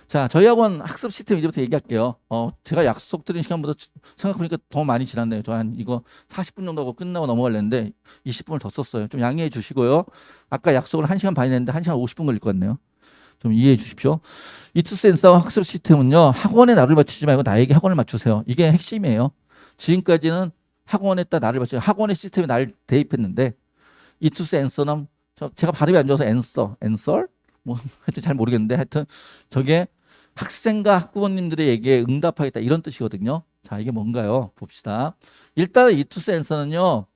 자, 저희 학원 학습 시스템 이제부터 얘기할게요. 제가 약속 드린 시간보다 생각해보니까 더 많이 지났네요. 저 한 이거 40분 정도 하고 끝나고 넘어가려는데 20분을 더 썼어요. 좀 양해해 주시고요. 아까 약속을 1시간 반이 했는데 1시간 50분 걸릴 것 같네요. 좀 이해해 주십시오. 이투센서 학습 시스템은요. 학원에 나를 맞추지 말고 나에게 학원을 맞추세요. 이게 핵심이에요. 지금까지는 학원에다 나를 맞추고 학원의 시스템에 나를 대입했는데 이투센서는 제가 발음이 안 좋아서 앤서? 뭐 하여튼 잘 모르겠는데 하여튼 저게 학생과 학부모님들에게 응답하겠다 이런 뜻이거든요. 자, 이게 뭔가요? 봅시다. 일단 이투스 앤서는요.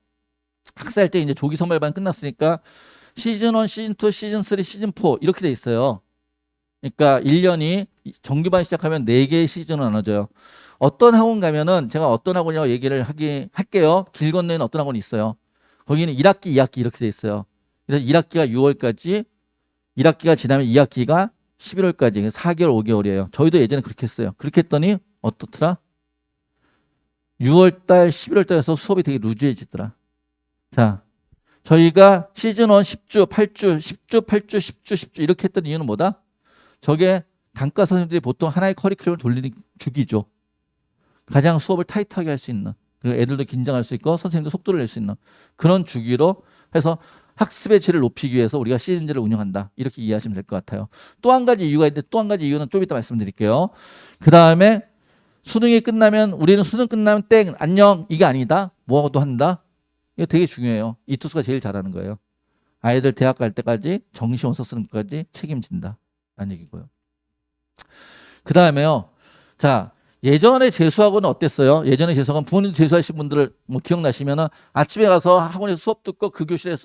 학사할 때 이제 조기 선발반 끝났으니까 시즌 1, 시즌 2, 시즌 3, 시즌 4 이렇게 돼 있어요. 그러니까 1년이 정규반 시작하면 4개의 시즌으로 나눠져요. 어떤 학원 가면은 제가 어떤 학원이라고 얘기를 할게요. 길 건너에는 어떤 학원이 있어요. 거기는 1학기, 2학기 이렇게 돼 있어요. 그래서 1학기가 6월까지 1학기가 지나면 2학기가 11월까지 4개월, 5개월이에요. 저희도 예전에 그렇게 했어요. 그렇게 했더니 어떻더라? 6월달, 11월달에서 수업이 되게 루즈해지더라. 자, 저희가 시즌 1 10주, 8주, 10주, 8주, 10주, 10주 이렇게 했던 이유는 뭐다? 저게 단과 선생님들이 보통 하나의 커리큘럼을 돌리는 주기죠. 가장 수업을 타이트하게 할 수 있는, 그리고 애들도 긴장할 수 있고 선생님도 속도를 낼 수 있는 그런 주기로 해서 학습의 질을 높이기 위해서 우리가 시즌제를 운영한다. 이렇게 이해하시면 될 것 같아요. 또 한 가지 이유가 있는데 또 한 가지 이유는 좀 이따 말씀드릴게요. 그 다음에 수능이 끝나면 우리는 수능 끝나면 땡 안녕 이게 아니다. 뭐도 한다. 이거 되게 중요해요. 이 투수가 제일 잘하는 거예요. 아이들 대학 갈 때까지 정시원서 쓰는 것까지 책임진다. 라는 얘기고요. 그 다음에요. 자, 예전에 재수학원은 어땠어요? 예전에 재수학원 부모님 재수하신 분들 뭐 기억나시면은 아침에 가서 학원에서 수업 듣고 그 교실에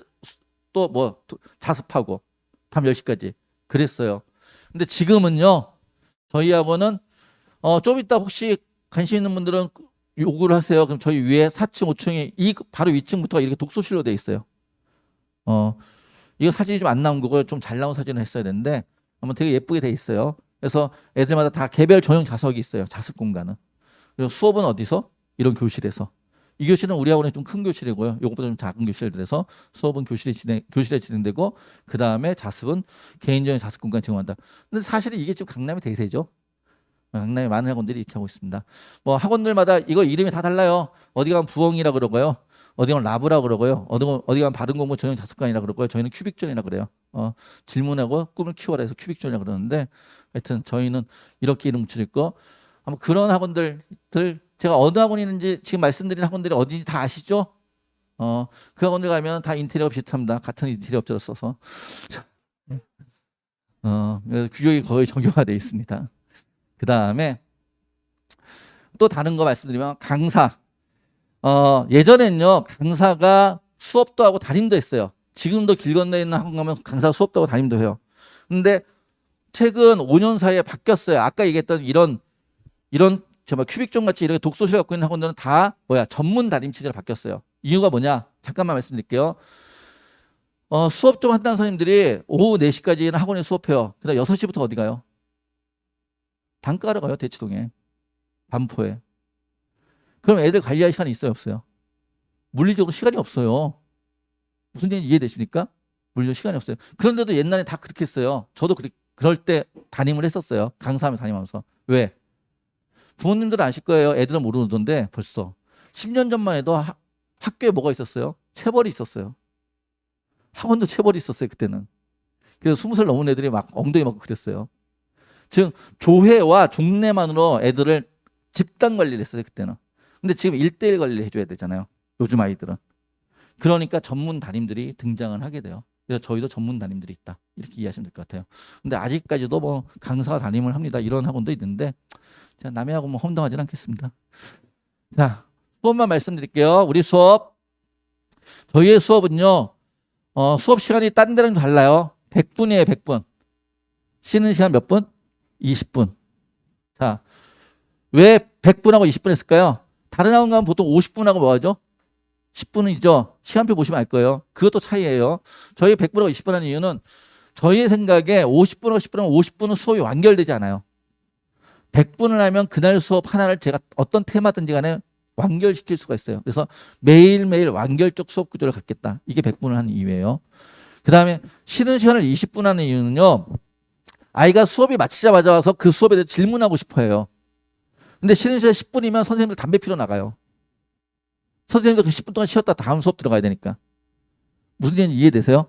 또 뭐 자습하고 밤 10시까지 그랬어요. 근데 지금은요. 저희 학원은 좀 이따 혹시 관심 있는 분들은 요구를 하세요. 그럼 저희 위에 4층, 5층에 이 바로 위층부터가 이렇게 독서실로 돼 있어요. 이거 사진이 좀 안 나온 거고 좀 잘 나온 사진을 했어야 되는데 한번 되게 예쁘게 돼 있어요. 그래서 애들마다 다 개별 전용 자석이 있어요. 자습 공간은. 그리고 수업은 어디서? 이런 교실에서. 이 교실은 우리 학원의 좀 큰 교실이고요. 요것보다 좀 작은 교실들에서 수업은 교실에 진행되고 그 다음에 자습은 개인적인 자습 공간 제공한다. 근데 사실은 이게 지금 강남이 대세죠. 강남에 많은 학원들이 이렇게 하고 있습니다. 뭐 학원들마다 이거 이름이 다 달라요. 어디 가면 부엉이라 그러고요. 어디 가면 라브라 그러고요. 어디 가면 바른 공부 전용 자습관이라 그러고요. 저희는 큐빅존이라 그래요. 질문하고 꿈을 키워라 해서 큐빅존이라 그러는데 하여튼 저희는 이렇게 이름 붙여 있고 아마 그런 학원들 제가 어느 학원이 있는지 지금 말씀드린 학원들이 어딘지 다 아시죠? 그 학원들 가면 다 인테리어가 비슷합니다. 같은 인테리어 업체를 써서 규격이 거의 정교화되어 있습니다. 그 다음에 또 다른 거 말씀드리면 강사. 예전엔요 강사가 수업도 하고 담임도 했어요. 지금도 길 건너에 있는 학원 가면 강사 수업도 하고 담임도 해요. 근데 최근 5년 사이에 바뀌었어요. 아까 얘기했던 이런 정말 큐빅존 같이 이렇게 독서실 갖고 있는 학원들은 다 전문 담임 체제로 바뀌었어요. 이유가 뭐냐? 잠깐만 말씀드릴게요. 수업 좀 한다는 선생님들이 오후 4시까지는 학원에 수업해요. 그다음 6시부터 어디 가요? 단가로 가요. 대치동에. 반포에. 그럼 애들 관리할 시간이 있어요? 없어요? 물리적으로 시간이 없어요. 무슨 얘기인지 이해되십니까? 물리적으로 시간이 없어요. 그런데도 옛날에 다 그렇게 했어요. 저도 그럴 때 담임을 했었어요. 강사하면서 담임하면서. 왜? 부모님들은 아실 거예요. 애들은 모르던데 벌써 10년 전만 해도 학교에 뭐가 있었어요? 체벌이 있었어요. 학원도 체벌이 있었어요. 그때는. 그래서 20살 넘은 애들이 막 엉덩이 맞고 그랬어요. 즉 조회와 종례만으로 애들을 집단 관리를 했어요. 그때는. 근데 지금 1대1 관리를 해줘야 되잖아요. 요즘 아이들은. 그러니까 전문 담임들이 등장을 하게 돼요. 그래서 저희도 전문 담임들이 있다. 이렇게 이해하시면 될 것 같아요. 근데 아직까지도 뭐 강사가 담임을 합니다. 이런 학원도 있는데 제가 남의 학원 뭐 혼동하지는 않겠습니다. 자, 수업만 말씀드릴게요. 우리 수업. 저희의 수업은요. 수업 시간이 딴 데랑 좀 달라요. 100분이에요. 100분. 쉬는 시간 몇 분? 20분. 자, 왜 100분하고 20분 했을까요? 다른 학원 가면 보통 50분하고 뭐 하죠? 10분이죠. 시간표 보시면 알 거예요. 그것도 차이예요. 저희 100분하고 20분 하는 이유는 저희의 생각에 50분하고 10분하고 50분은 수업이 완결되지 않아요. 100분을 하면 그날 수업 하나를 제가 어떤 테마든지 간에 완결시킬 수가 있어요. 그래서 매일매일 완결적 수업 구조를 갖겠다. 이게 100분을 하는 이유예요. 그 다음에 쉬는 시간을 20분 하는 이유는요. 아이가 수업이 마치자마자 와서 그 수업에 대해 질문하고 싶어 해요. 근데 쉬는 시간 10분이면 선생님들 담배 피러 나가요. 선생님들 그 10분 동안 쉬었다 다음 수업 들어가야 되니까. 무슨 얘기인지 이해되세요?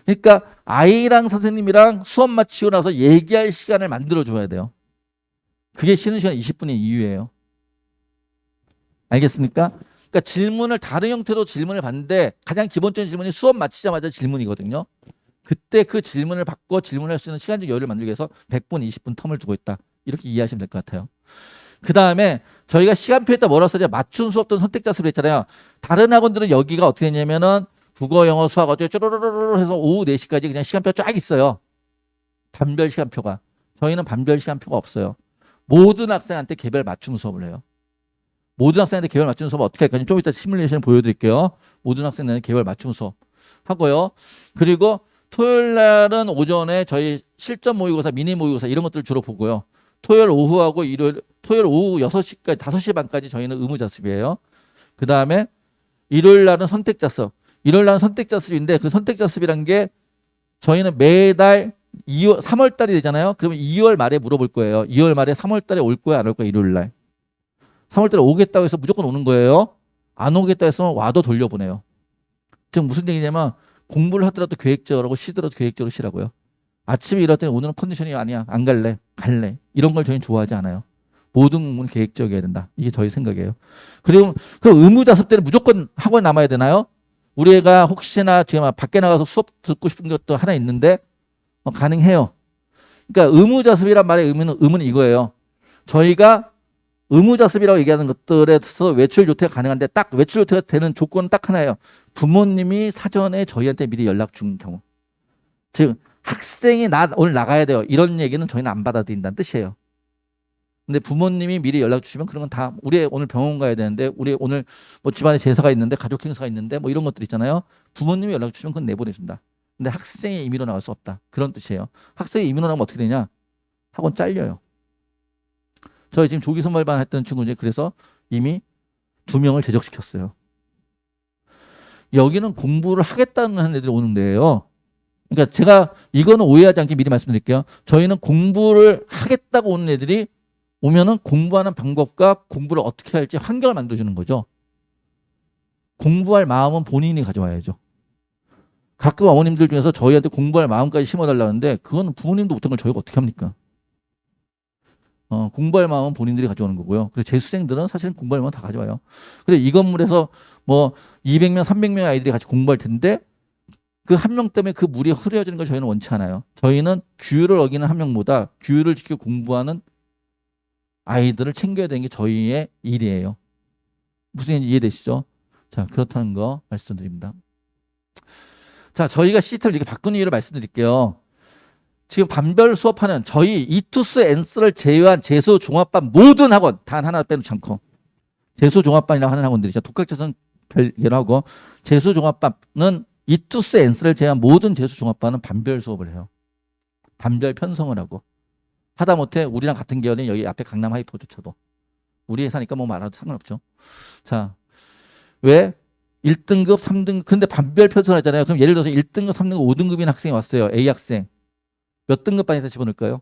그러니까 아이랑 선생님이랑 수업 마치고 나서 얘기할 시간을 만들어줘야 돼요. 그게 쉬는 시간 20분의 이유예요. 알겠습니까? 그러니까 질문을 다른 형태로 질문을 받는데 가장 기본적인 질문이 수업 마치자마자 질문이거든요. 그때 그 질문을 받고 질문할 수 있는 시간적 여유를 만들기 위해서 100분, 20분 텀을 두고 있다. 이렇게 이해하시면 될 것 같아요. 그 다음에 저희가 시간표에다 뭐라고 써요? 맞춤 수업 또는 선택자습을 했잖아요. 다른 학원들은 여기가 어떻게 했냐면은 국어, 영어, 수학 어쩌고 쪼르르르 해서 오후 4시까지 그냥 시간표가 쫙 있어요. 반별 시간표가. 저희는 반별 시간표가 없어요. 모든 학생한테 개별 맞춤 수업을 해요. 모든 학생한테 개별 맞춤 수업 어떻게 할까요? 좀 이따 시뮬레이션 보여드릴게요. 모든 학생들은 개별 맞춤 수업 하고요. 그리고 토요일 날은 오전에 저희 실전 모의고사, 미니 모의고사 이런 것들 주로 보고요. 토요일 오후하고 토요일 오후 6시까지 5시 반까지 저희는 의무자습이에요. 그 다음에 일요일 날은 선택자습. 일요일 날은 선택자습인데 그 선택자습이란 게 저희는 매달 3월 달이 되잖아요. 그러면 2월 말에 물어볼 거예요. 2월 말에 3월 달에 올 거야 안 올 거야 일요일 날. 3월 달에 오겠다고 해서 무조건 오는 거예요. 안 오겠다 해서 와도 돌려보내요. 즉 무슨 얘기냐면 공부를 하더라도 계획적으로 쉬더라도 계획적으로 쉬라고요. 아침에 일어날 때는 오늘은 컨디션이 아니야. 안 갈래. 갈래. 이런 걸 저희는 좋아하지 않아요. 모든 공부는 계획적이어야 된다. 이게 저희 생각이에요. 그리고 그 의무자습 때는 무조건 학원에 남아야 되나요? 우리 애가 혹시나 지금 밖에 나가서 수업 듣고 싶은 것도 하나 있는데 가능해요. 그러니까 의무자습이란 말의 의무는 이거예요. 저희가 의무자습이라고 얘기하는 것들에서 외출 조퇴가 가능한데 딱 외출 조퇴가 되는 조건은 딱 하나예요. 부모님이 사전에 저희한테 미리 연락 준 경우. 즉 학생이 나 오늘 나가야 돼요. 이런 얘기는 저희는 안 받아들인다는 뜻이에요. 근데 부모님이 미리 연락 주시면 그런 건 다 우리 오늘 병원 가야 되는데 우리 오늘 뭐 집안에 제사가 있는데 가족 행사가 있는데 뭐 이런 것들 있잖아요. 부모님이 연락 주시면 그건 내보내준다. 근데 학생이 임의로 나갈 수 없다. 그런 뜻이에요. 학생이 임의로 나가면 어떻게 되냐? 학원 잘려요. 저희 지금 조기 선발반 했던 친구 중에 그래서 이미 2명을 제적시켰어요. 여기는 공부를 하겠다는 애들이 오는 데예요. 그러니까 제가 이거는 오해하지 않게 미리 말씀드릴게요. 저희는 공부를 하겠다고 오는 애들이 오면은 공부하는 방법과 공부를 어떻게 할지 환경을 만들어주는 거죠. 공부할 마음은 본인이 가져와야죠. 가끔 어머님들 중에서 저희한테 공부할 마음까지 심어달라는데 그건 부모님도 못한 걸 저희가 어떻게 합니까? 공부할 마음은 본인들이 가져오는 거고요. 그래서 재수생들은 사실은 공부할 마음 다 가져와요. 그래서 이 건물에서 뭐 200명, 300명 아이들이 같이 공부할 텐데 그 한 명 때문에 그 물이 흐려지는 걸 저희는 원치 않아요. 저희는 규율을 어기는 한 명보다 규율을 지키고 공부하는 아이들을 챙겨야 되는 게 저희의 일이에요. 무슨 얘기인지 이해되시죠? 자, 그렇다는 거 말씀드립니다. 자, 저희가 시스템을 이렇게 바꾸는 이유를 말씀드릴게요. 지금 반별 수업하는 저희 이투스 엔스를 제외한 재수 종합반 모든 학원 단 하나 빼놓지 않고 재수 종합반이라고 하는 학원들이 있죠. 독학자는 별개로 하고 재수 종합반은 이투스 엔스를 제외한 모든 재수 종합반은 반별 수업을 해요. 반별 편성을 하고 하다못해 우리랑 같은 계열인 여기 앞에 강남 하이퍼조차도 우리 회사니까 뭐 말아도 상관없죠. 자, 왜 1등급, 3등급 근데 반별 편성을 했잖아요. 그럼 예를 들어서 1등급, 3등급, 5등급인 학생이 왔어요. A 학생. 몇 등급 반에다 집어넣을까요?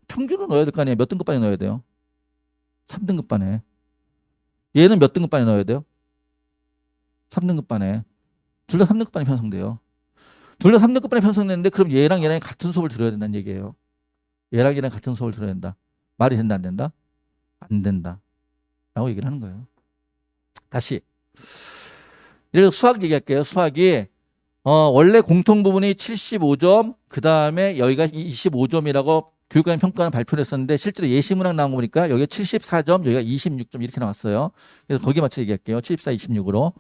평균을 넣어야 될 거 아니에요. 몇 등급 반에 넣어야 돼요? 3등급 반에. 얘는 몇 등급 반에 넣어야 돼요? 3등급 반에. 둘 다 3등급 반에 편성돼요. 둘 다 3등급 반에 편성됐는데 그럼 얘랑 얘랑 같은 수업을 들어야 된다는 얘기예요. 얘랑 얘랑 같은 수업을 들어야 된다. 말이 된다 안 된다? 안 된다. 라고 얘기를 하는 거예요. 다시. 예를 들어 수학 얘기할게요. 수학이 원래 공통 부분이 75점, 그 다음에 여기가 25점이라고 교육과정 평가는 발표를 했었는데 실제로 예시문항 나온 거 보니까 여기가 74점, 여기가 26점 이렇게 나왔어요. 그래서 거기에 맞춰 얘기할게요. 74, 26으로.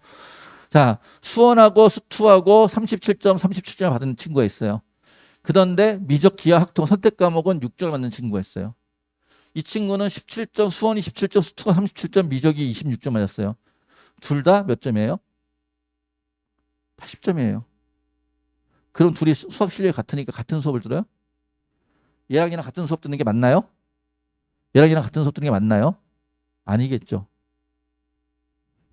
자, 수원하고 수투하고 37점, 37점을 받은 친구가 있어요. 그런데 미적, 기하, 학통, 선택 과목은 6점을 받는 친구가 있어요. 이 친구는 17점, 수원이 17점, 수투가 37점, 미적이 26점 맞았어요. 둘 다 몇 점이에요? 80점이에요. 그럼 둘이 수학 실력이 같으니까 같은 수업을 들어요? 얘랑 얘랑 같은 수업 듣는 게 맞나요? 얘랑 얘랑 같은 수업 듣는 게 맞나요? 아니겠죠.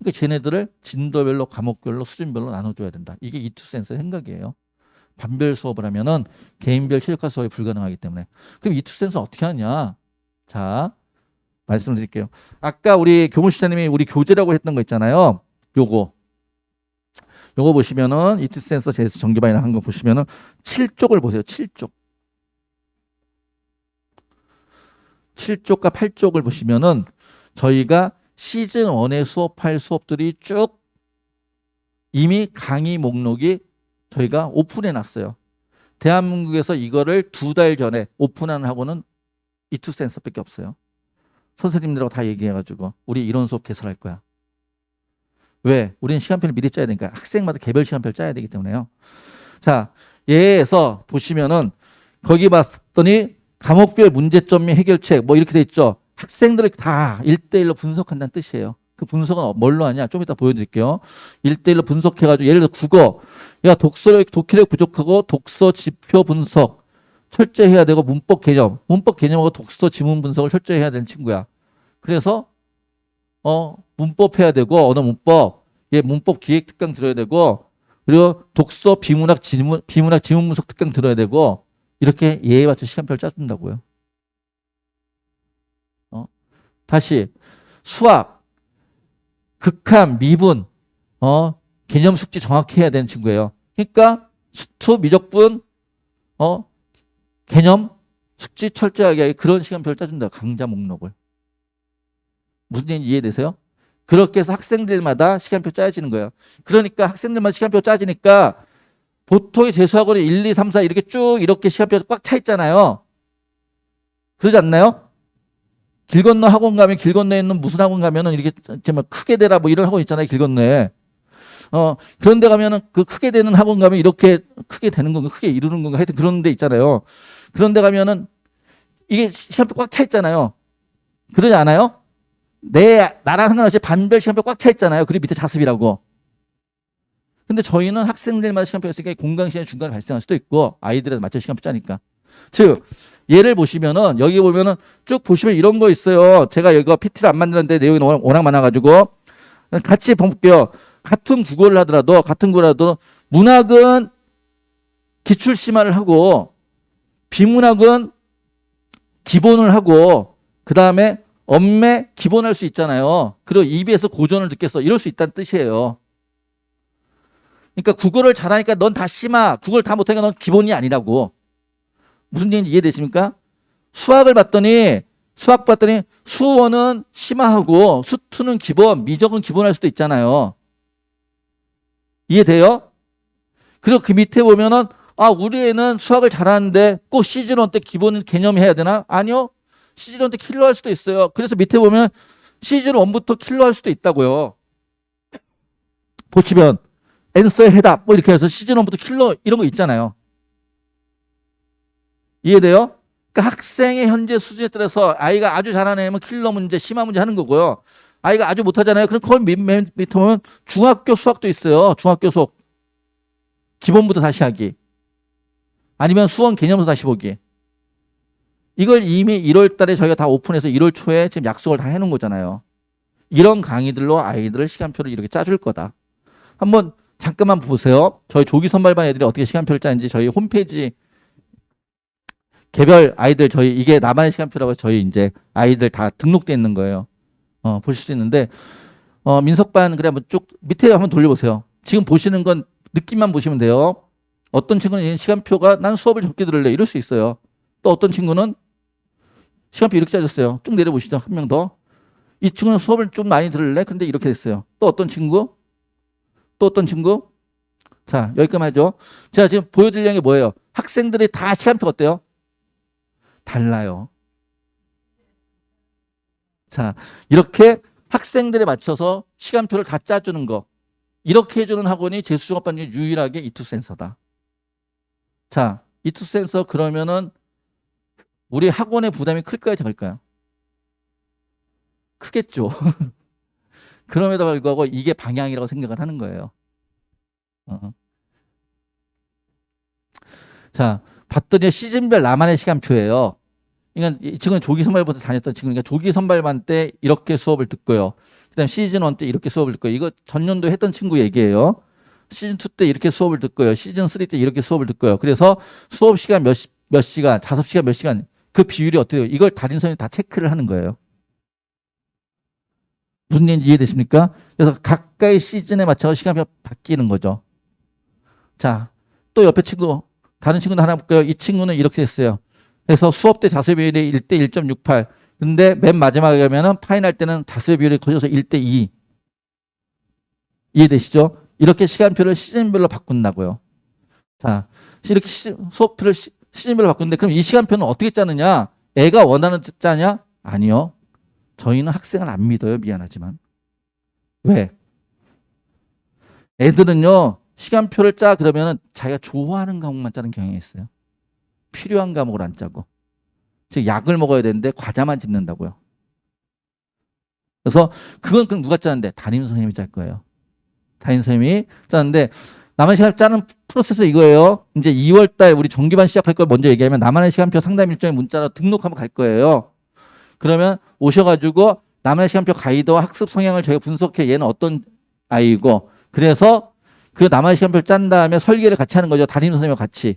그러니까 쟤네들을 진도별로, 과목별로, 수준별로 나눠줘야 된다. 이게 이투센스의 생각이에요. 반별 수업을 하면은 개인별 최적화 수업이 불가능하기 때문에. 그럼 이 투센스 어떻게 하냐? 자, 말씀을 드릴게요. 아까 우리 교무실장님이 우리 교재라고 했던 거 있잖아요. 요거 보시면은 이투 센서 제스 전기반이랑 한 거 보시면은 7쪽을 보세요. 7쪽. 7쪽과 8쪽을 보시면은 저희가 시즌 1에 수업할 수업들이 쭉 이미 강의 목록이 저희가 오픈해 놨어요. 대한민국에서 이거를 2달 전에 오픈하는 학원은 이투 센서밖에 없어요. 선생님들하고 다 얘기해가지고 우리 이런 수업 개설할 거야. 왜? 우리는 시간표를 미리 짜야 되니까 학생마다 개별 시간표를 짜야 되기 때문에요. 자, 예에서 보시면은 거기 봤더니 과목별 문제점 및 해결책 뭐 이렇게 돼 있죠. 학생들을 다 1대1로 분석한다는 뜻이에요. 그 분석은 뭘로 하냐? 좀 이따 보여드릴게요. 1대1로 분석해가지고 예를 들어 국어. 야, 독기력 부족하고 독서 지표 분석 철저히 해야 되고 문법 개념하고 독서 지문 분석을 철저히 해야 되는 친구야. 그래서 문법 해야 되고 언어 문법, 문법 기획 특강 들어야 되고 그리고 독서 비문학 지문 분석 특강 들어야 되고 이렇게 예에 맞춰 시간표를 짜준다고요. 다시 수학, 극한, 미분, 개념 숙지 정확히 해야 되는 친구예요. 그러니까 수투, 미적분, 개념 숙지 철저하게 그런 시간표를 짜준다. 강좌 목록을. 무슨 얘기인지 이해되세요? 그렇게 해서 학생들마다 시간표 짜여지는 거예요. 그러니까 학생들마다 시간표 짜지니까 보통의 재수학원이 1, 2, 3, 4 이렇게 쭉 이렇게 시간표가 꽉 차 있잖아요. 그러지 않나요? 길 건너 학원 가면 길 건너에 있는 무슨 학원 가면은 이렇게 정말 크게 되라 뭐 이런 학원 있잖아요. 길 건너에. 그런 데 가면은 그 크게 되는 학원 가면 이렇게 크게 되는 건가 크게 이루는 건가 하여튼 그런 데 있잖아요. 그런 데 가면은 이게 시간표 꽉 차 있잖아요. 그러지 않아요? 나랑 상관없이 반별 시간표 꽉 차 있잖아요. 그리고 밑에 자습이라고. 근데 저희는 학생들마다 시간표가 있으니까 공강 시간이 중간에 발생할 수도 있고 아이들에 맞춰 시간표 짜니까. 즉 예를 보시면은 여기 보면은 쭉 보시면 이런 거 있어요. 제가 이거 PT를 안 만드는데 내용이 워낙 많아가지고 같이 볼게요. 같은 국어를 하더라도 문학은 기출 심화를 하고 비문학은 기본을 하고 그 다음에 엄매 기본할 수 있잖아요. 그리고 EBS 고전을 듣겠어. 이럴 수 있다는 뜻이에요. 그러니까 국어를 잘하니까 넌 다 심화, 국어를 다 못하니까 넌 기본이 아니라고. 무슨 얘기인지 이해되십니까? 수학 봤더니 수원은 심화하고 수투는 기본, 미적은 기본할 수도 있잖아요. 이해돼요? 그리고 그 밑에 보면은 우리 애는 수학을 잘하는데 꼭 시즌1 때 기본 개념 해야 되나? 아니요. 시즌1 때 킬러 할 수도 있어요. 그래서 밑에 보면 시즌1부터 킬러 할 수도 있다고요. 보시면 앤서의 해답 뭐 이렇게 해서 시즌1부터 킬러 이런 거 있잖아요. 이해돼요? 그러니까 학생의 현재 수준에 따라서 아이가 아주 잘하는 애면 킬러 문제, 심화 문제 하는 거고요. 아이가 아주 못하잖아요. 그럼 거기 밑에 보면 중학교 수학도 있어요. 중학교 수학. 기본부터 다시 하기. 아니면 수원 개념서 다시 보기. 이걸 이미 1월 달에 저희가 다 오픈해서 1월 초에 지금 약속을 다 해놓은 거잖아요. 이런 강의들로 아이들을 시간표를 이렇게 짜줄 거다. 한번 잠깐만 보세요. 저희 조기 선발반 애들이 어떻게 시간표를 짜는지 저희 홈페이지 개별 아이들 저희 이게 나만의 시간표라고 저희 이제 아이들 다 등록돼 있는 거예요. 보실 수 있는데 민석반 그래 한번 쭉 밑에 한번 돌려보세요. 지금 보시는 건 느낌만 보시면 돼요. 어떤 친구는 시간표가 난 수업을 적게 들을래 이럴 수 있어요. 또 어떤 친구는 시간표 이렇게 짜졌어요. 쭉 내려보시죠. 한 명 더. 이 친구는 수업을 좀 많이 들을래? 근데 이렇게 됐어요. 또 어떤 친구? 자, 여기까지 하죠. 제가 지금 보여드리려는 게 뭐예요? 학생들이 다 시간표 어때요? 달라요. 자, 이렇게 학생들에 맞춰서 시간표를 다 짜주는 거. 이렇게 해주는 학원이 재수종합반 중에 유일하게 이투센서다. 자, 이투센서 그러면은 우리 학원의 부담이 클까요? 작을까요? 크겠죠. 그럼에도 불구하고 이게 방향이라고 생각을 하는 거예요. 자, 봤더니 시즌별 나만의 시간표예요. 그러니까 이 친구는 조기 선발부터 다녔던 친구니까 조기 선발반 때 이렇게 수업을 듣고요. 그다음 시즌 1 때 이렇게 수업을 듣고요. 이거 전년도에 했던 친구 얘기예요. 시즌 2 때 이렇게 수업을 듣고요. 시즌 3 때 이렇게 수업을 듣고요. 그래서 수업 시간 몇 시간, 작업 시간 몇 시간, 그 비율이 어떻게 돼요? 이걸 담임 선생님이 다 체크를 하는 거예요. 무슨 얘기인지 이해되십니까? 그래서 각각의 시즌에 맞춰서 시간표 바뀌는 거죠. 자, 또 옆에 친구, 다른 친구는 하나 볼까요? 이 친구는 이렇게 했어요. 그래서 수업 때 자습 비율이 1대 1.68. 근데 맨 마지막에 가면은 파이널 때는 자습 비율이 커져서 1대 2. 이해되시죠? 이렇게 시간표를 시즌별로 바꾼다고요. 자, 이렇게 수업표를 시즌별로 바꾸는데 그럼 이 시간표는 어떻게 짜느냐? 애가 원하는 짜냐? 아니요. 저희는 학생을 안 믿어요. 미안하지만. 왜? 애들은요. 시간표를 짜 그러면은 자기가 좋아하는 과목만 짜는 경향이 있어요. 필요한 과목을 안 짜고. 즉 약을 먹어야 되는데 과자만 집는다고요. 그래서 그건 그럼 누가 짜는데? 담임 선생님이 짤 거예요. 담임 선생님이 짜는데 나만의 시간 짜는 프로세스 이거예요. 이제 2월 달 우리 정기반 시작할 걸 먼저 얘기하면 나만의 시간표 상담 일정에 문자로 등록하면 갈 거예요. 그러면 오셔가지고 나만의 시간표 가이드와 학습 성향을 저희가 분석해 얘는 어떤 아이고 그래서 그 나만의 시간표를 짠 다음에 설계를 같이 하는 거죠. 담임 선생님과 같이.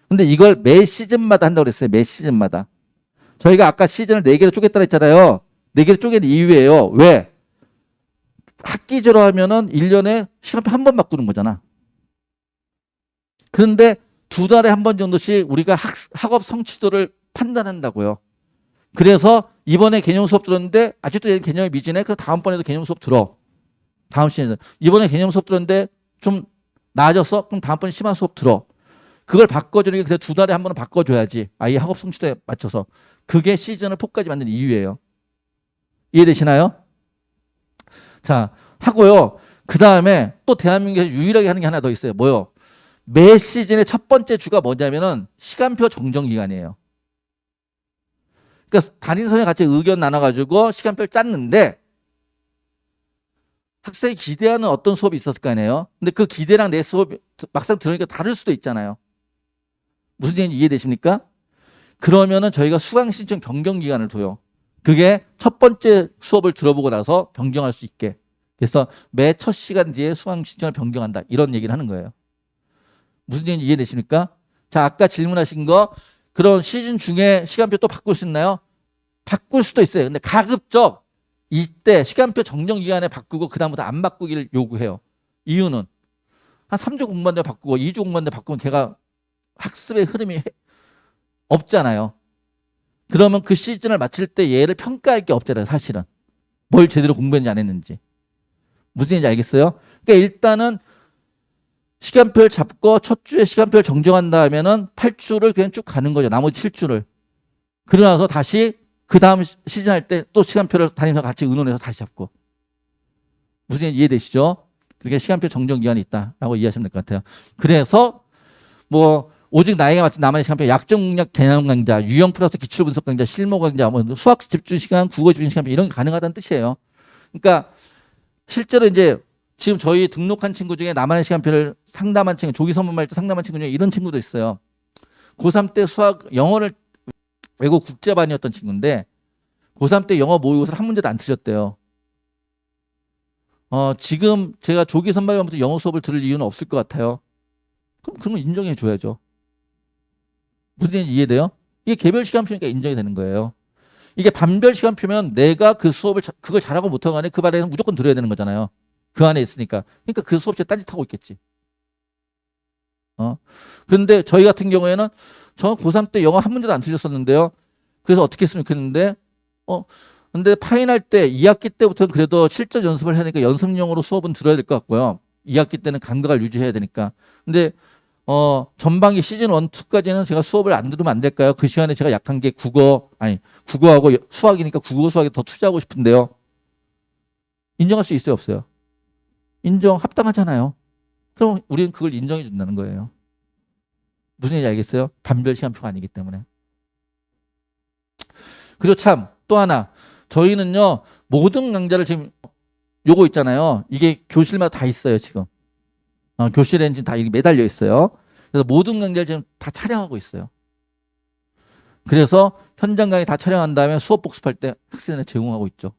근데 이걸 매 시즌마다 한다고 그랬어요. 매 시즌마다. 저희가 아까 시즌을 4개로 쪼갰다 했잖아요. 4개로 쪼갠 이유예요. 왜? 학기제로 하면은 1년에 시간표 한 번 바꾸는 거잖아. 그런데 2달에 한 번 정도씩 우리가 학업 성취도를 판단한다고요. 그래서 이번에 개념 수업 들었는데 아직도 얘는 개념이 미진해. 그럼 다음번에도 개념 수업 들어. 다음 시즌에. 이번에 개념 수업 들었는데 좀 나아졌어? 그럼 다음번에 심화 수업 들어. 그걸 바꿔주는 게 그래 2달에 한 번은 바꿔줘야지. 아이 학업 성취도에 맞춰서. 그게 시즌을 폭까지 만든 이유예요. 이해되시나요? 자, 하고요. 그 다음에 또 대한민국에서 유일하게 하는 게 하나 더 있어요. 뭐요? 매 시즌의 첫 번째 주가 뭐냐면은 시간표 정정 기간이에요. 그러니까 담임 선생님 같이 의견 나눠가지고 시간표를 짰는데 학생이 기대하는 어떤 수업이 있었을 거 아니에요. 근데 그 기대랑 내 수업이 막상 들으니까 다를 수도 있잖아요. 무슨 얘기인지 이해되십니까? 그러면은 저희가 수강 신청 변경 기간을 둬요. 그게 첫 번째 수업을 들어보고 나서 변경할 수 있게. 그래서 매 첫 시간 뒤에 수강 신청을 변경한다. 이런 얘기를 하는 거예요. 무슨 얘기인지 이해되십니까? 자, 아까 질문하신 거 그런 시즌 중에 시간표 또 바꿀 수 있나요? 바꿀 수도 있어요. 근데 가급적 이때 시간표 정정 기간에 바꾸고 그다음부터 안 바꾸기를 요구해요. 이유는 한 3주 공부한데 바꾸고 2주 공부한데 바꾸면 걔가 학습의 흐름이 없잖아요. 그러면 그 시즌을 마칠 때 얘를 평가할 게 없잖아요. 사실은. 뭘 제대로 공부했는지 안 했는지. 무슨 얘기인지 알겠어요? 그러니까 일단은 시간표를 잡고 첫 주에 시간표를 정정한 다음에는 8주를 그냥 쭉 가는 거죠. 나머지 7주를. 그러고 나서 다시 그 다음 시즌 할 때 또 시간표를 담임과 같이 의논해서 다시 잡고. 무슨 얘기인지 이해되시죠? 그렇게 시간표 정정 기간이 있다라고 이해하시면 될 것 같아요. 그래서 뭐 오직 나에게 맞춘 나만의 시간표, 약정 공략 개념 강좌, 유형 플러스 기출 분석 강좌, 실무 강좌, 뭐 수학 집중 시간, 국어 집중 시간 이런 게 가능하다는 뜻이에요. 그러니까 실제로 이제 지금 저희 등록한 친구 중에 나만의 시간표를 상담한 친구, 조기 선문말 때 상담한 친구 중에 이런 친구도 있어요. 고3 때 수학, 영어를 외국 국제반이었던 친구인데 고3 때 영어 모의고사를 한 문제도 안 틀렸대요. 지금 제가 조기 선발반부터 영어 수업을 들을 이유는 없을 것 같아요. 그럼 그런 거 인정해 줘야죠. 무슨 얘기인지 이해돼요? 이게 개별 시간표니까 인정이 되는 거예요. 이게 반별 시간표면 내가 그 수업을 그걸 잘하고 못하고 간에 그 반에는 무조건 들어야 되는 거잖아요. 그 안에 있으니까. 그러니까 그 수업 시간에 딴짓하고 있겠지. 그런데 저희 같은 경우에는 저 고3 때 영어 한 문제도 안 틀렸었는데요. 그래서 어떻게 했으면 좋겠는데 근데 파이널 때 2학기 때부터는 그래도 실전 연습을 해야 되니까 연습용으로 수업은 들어야 될 것 같고요. 2학기 때는 감각을 유지해야 되니까. 근데 전반기 시즌 1, 2까지는 제가 수업을 안 들으면 안 될까요? 그 시간에 제가 약한 게 국어하고 수학이니까 국어 수학에 더 투자하고 싶은데요. 인정할 수 있어요, 없어요? 인정, 합당하잖아요. 그럼 우리는 그걸 인정해 준다는 거예요. 무슨 얘기인지 알겠어요? 반별 시간표가 아니기 때문에. 그리고 참 또 하나 저희는요 모든 강좌를 지금 요거 있잖아요. 이게 교실마다 다 있어요 지금. 교실에는 지금 다 매달려 있어요. 그래서 모든 강좌를 지금 다 촬영하고 있어요. 그래서 현장 강의 다 촬영한 다음에 수업 복습할 때 학생들한테 제공하고 있죠.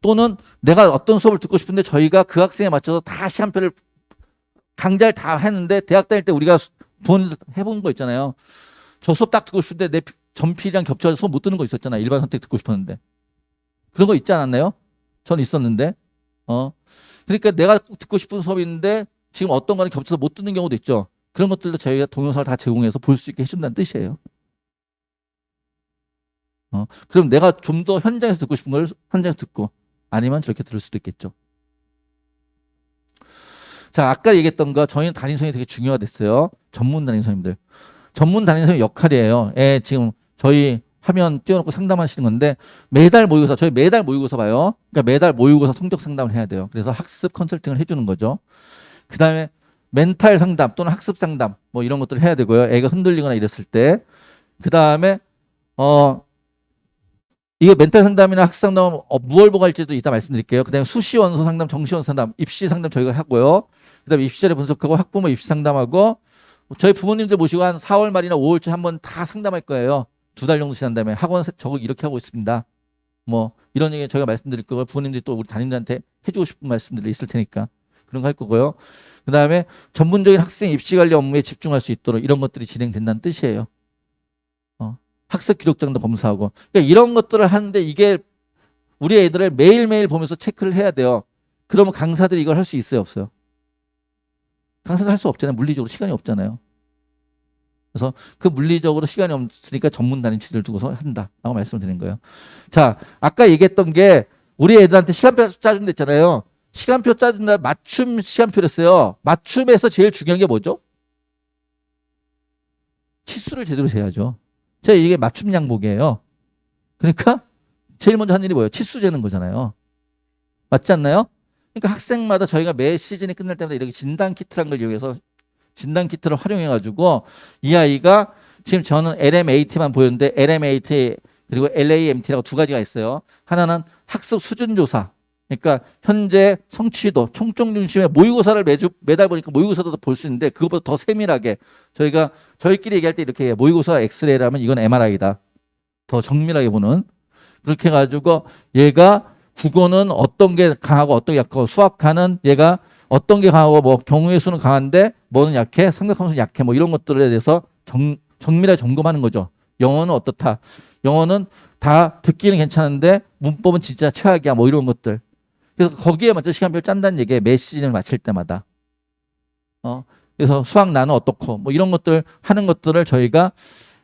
또는 내가 어떤 수업을 듣고 싶은데 저희가 그 학생에 맞춰서 다 시간표를 강좌를 다 했는데 대학 다닐 때 우리가 부모님들 해본 거 있잖아요. 저 수업 딱 듣고 싶은데 내 전필이랑 겹쳐서 수업 못 듣는 거 있었잖아. 일반 선택 듣고 싶었는데. 그런 거 있지 않았나요? 전 있었는데. 그러니까 내가 듣고 싶은 수업이 있는데 지금 어떤 거는 겹쳐서 못 듣는 경우도 있죠. 그런 것들도 저희가 동영상을 다 제공해서 볼 수 있게 해준다는 뜻이에요. 그럼 내가 좀 더 현장에서 듣고 싶은 걸 현장에서 듣고 아니면 저렇게 들을 수도 있겠죠. 자, 아까 얘기했던 거 저희는 담임선생님이 되게 중요하가 됐어요. 전문 담임선생님들. 전문 담임선생님 역할이에요. 지금 저희 화면 띄워놓고 상담하시는 건데 매달 모의고사, 저희 매달 모의고사 봐요. 그러니까 매달 모의고사 성적 상담을 해야 돼요. 그래서 학습 컨설팅을 해주는 거죠. 그 다음에 멘탈 상담 또는 학습 상담 뭐 이런 것들을 해야 되고요. 애가 흔들리거나 이랬을 때. 그 다음에 이게 멘탈 상담이나 학습 상담은 무얼 보고 할지도 이따 말씀드릴게요. 그 다음에 수시 원서 상담, 정시 원서 상담, 입시 상담 저희가 하고요. 그 다음에 입시 자료 분석하고 학부모 입시 상담하고 저희 부모님들 모시고 한 4월 말이나 5월쯤 한번 다 상담할 거예요. 2달 정도 지난 다음에 학원 저거 이렇게 하고 있습니다. 뭐 이런 얘기 저희가 말씀드릴 거고 부모님들이 또 우리 담임들한테 해주고 싶은 말씀들이 있을 테니까 그런 거 할 거고요. 그 다음에 전문적인 학생 입시 관리 업무에 집중할 수 있도록 이런 것들이 진행된다는 뜻이에요. 학습 기록장도 검사하고 그러니까 이런 것들을 하는데 이게 우리 애들을 매일매일 보면서 체크를 해야 돼요. 그러면 강사들이 이걸 할 수 있어요, 없어요? 강사들 할 수 없잖아요. 물리적으로 시간이 없잖아요. 그래서 그 물리적으로 시간이 없으니까 전문 담임 체제를 두고서 한다라고 말씀을 드린 거예요. 자, 아까 얘기했던 게 우리 애들한테 시간표 짜준다 했잖아요. 시간표 짜준다 맞춤 시간표랬어요. 맞춤에서 제일 중요한 게 뭐죠? 치수를 제대로 재야죠. 제가 이게 맞춤 양복이에요. 그러니까 제일 먼저 하는 일이 뭐예요? 치수 재는 거잖아요. 맞지 않나요? 그러니까 학생마다 저희가 매 시즌이 끝날 때마다 이렇게 진단 키트라는 걸 이용해서 진단 키트를 활용해 가지고 이 아이가 지금 저는 LMAT만 보였는데 LMAT 그리고 LAMT라고 두 가지가 있어요. 하나는 학습 수준 조사. 그러니까 현재 성취도 총점 중심의 모의고사를 매달 보니까 모의고사도 볼 수 있는데 그것보다 더 세밀하게 저희가 저희끼리 얘기할 때 이렇게 해요. 모의고사 엑스레이라면 이건 MRI다. 더 정밀하게 보는. 그렇게 해가지고 얘가 국어는 어떤 게 강하고 어떤 게 약하고 수학하는 얘가 어떤 게 강하고 뭐 경우의 수는 강한데 뭐는 약해 삼각함수는 약해 뭐 이런 것들에 대해서 정밀하게 점검하는 거죠. 영어는 어떻다. 영어는 다 듣기는 괜찮은데 문법은 진짜 최악이야 뭐 이런 것들. 그래서 거기에 맞춰 시간표를 짠다는 얘기예요. 매 시즌을 마칠 때마다. 그래서 수학 나는 어떻고 뭐 이런 것들 하는 것들을 저희가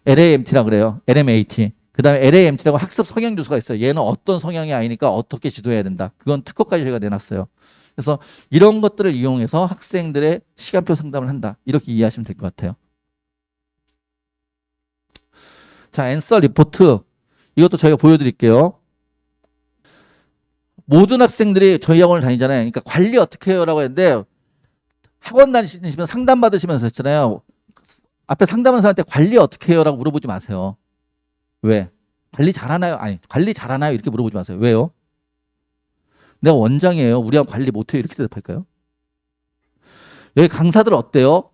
LAMT라고 그래요. LMAT. 그 다음에 LAMT라고 학습 성향 조사가 있어요. 얘는 어떤 성향의 아이니까 어떻게 지도해야 된다. 그건 특허까지 저희가 내놨어요. 그래서 이런 것들을 이용해서 학생들의 시간표 상담을 한다. 이렇게 이해하시면 될 것 같아요. 자, 앤서 리포트. 이것도 저희가 보여드릴게요. 모든 학생들이 저희 학원을 다니잖아요. 그러니까 관리 어떻게 해요라고 했는데 학원 다니시면 상담 받으시면서 했잖아요. 앞에 상담하는 사람한테 관리 어떻게 해요라고 물어보지 마세요. 왜? 관리 잘하나요? 아니, 관리 잘하나요? 이렇게 물어보지 마세요. 왜요? 내가 원장이에요. 우리 학원 관리 못해요. 이렇게 대답할까요? 여기 강사들 어때요?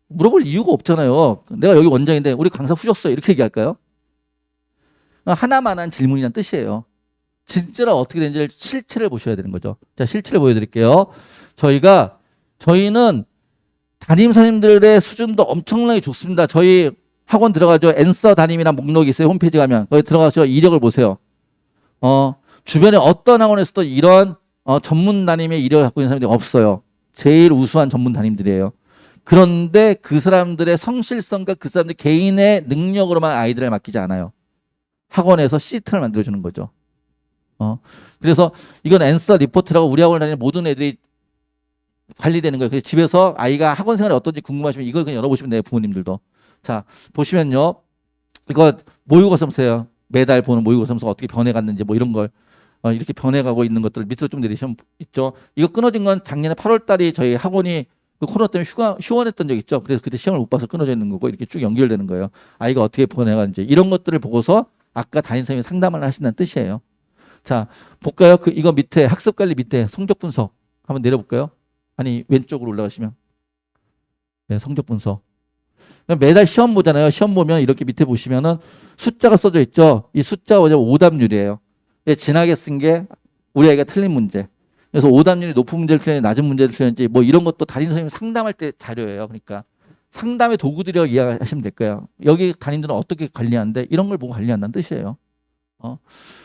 물어볼 이유가 없잖아요. 내가 여기 원장인데 우리 강사 후졌어요. 이렇게 얘기할까요? 하나만한 질문이란 뜻이에요. 진짜로 어떻게 되는지 실체를 보셔야 되는 거죠. 자, 실체를 보여드릴게요. 저희는 담임 선생님들의 수준도 엄청나게 좋습니다. 저희 학원 들어가죠. 앤서 담임이란 목록이 있어요. 홈페이지 가면. 거기 들어가서 이력을 보세요. 주변에 어떤 학원에서도 이런 전문 담임의 이력을 갖고 있는 사람들이 없어요. 제일 우수한 전문 담임들이에요. 그런데 그 사람들의 성실성과 그 사람들 개인의 능력으로만 아이들을 맡기지 않아요. 학원에서 시스템을 만들어주는 거죠. 그래서 이건 앤서 리포트라고 우리 학원을 다니는 모든 애들이 관리되는 거예요. 그래서 집에서 아이가 학원 생활이 어떤지 궁금하시면 이걸 그냥 열어보시면 돼요. 부모님들도. 자, 보시면요. 이거 모의고사 점수예요. 매달 보는 모의고사 점수가 어떻게 변해갔는지 뭐 이런 걸 이렇게 변해가고 있는 것들을 밑으로 좀 내리시면 있죠. 이거 끊어진 건 작년에 8월 달이 저희 학원이 그 코로나 때문에 휴원했던 적 있죠. 그래서 그때 시험을 못 봐서 끊어져 있는 거고 이렇게 쭉 연결되는 거예요. 아이가 어떻게 변해갔는지 이런 것들을 보고서 아까 담임 선생님이 상담을 하신다는 뜻이에요. 자, 볼까요? 이거 밑에 학습관리 밑에 성적 분석 한번 내려볼까요? 아니 왼쪽으로 올라가시면 네, 성적 분석. 매달 시험 보잖아요. 시험 보면 이렇게 밑에 보시면은 숫자가 써져 있죠. 이 숫자가 뭐냐면 오답률이에요. 진하게 쓴 게 우리 아이가 틀린 문제. 그래서 오답률이 높은 문제를 틀렸는지 낮은 문제를 틀렸는지 뭐 이런 것도 담임 선생님이 상담할 때 자료예요. 그러니까 상담의 도구들이라고 이해하시면 될 거예요. 여기 담임들은 어떻게 관리하는데 이런 걸 보고 관리한다는 뜻이에요.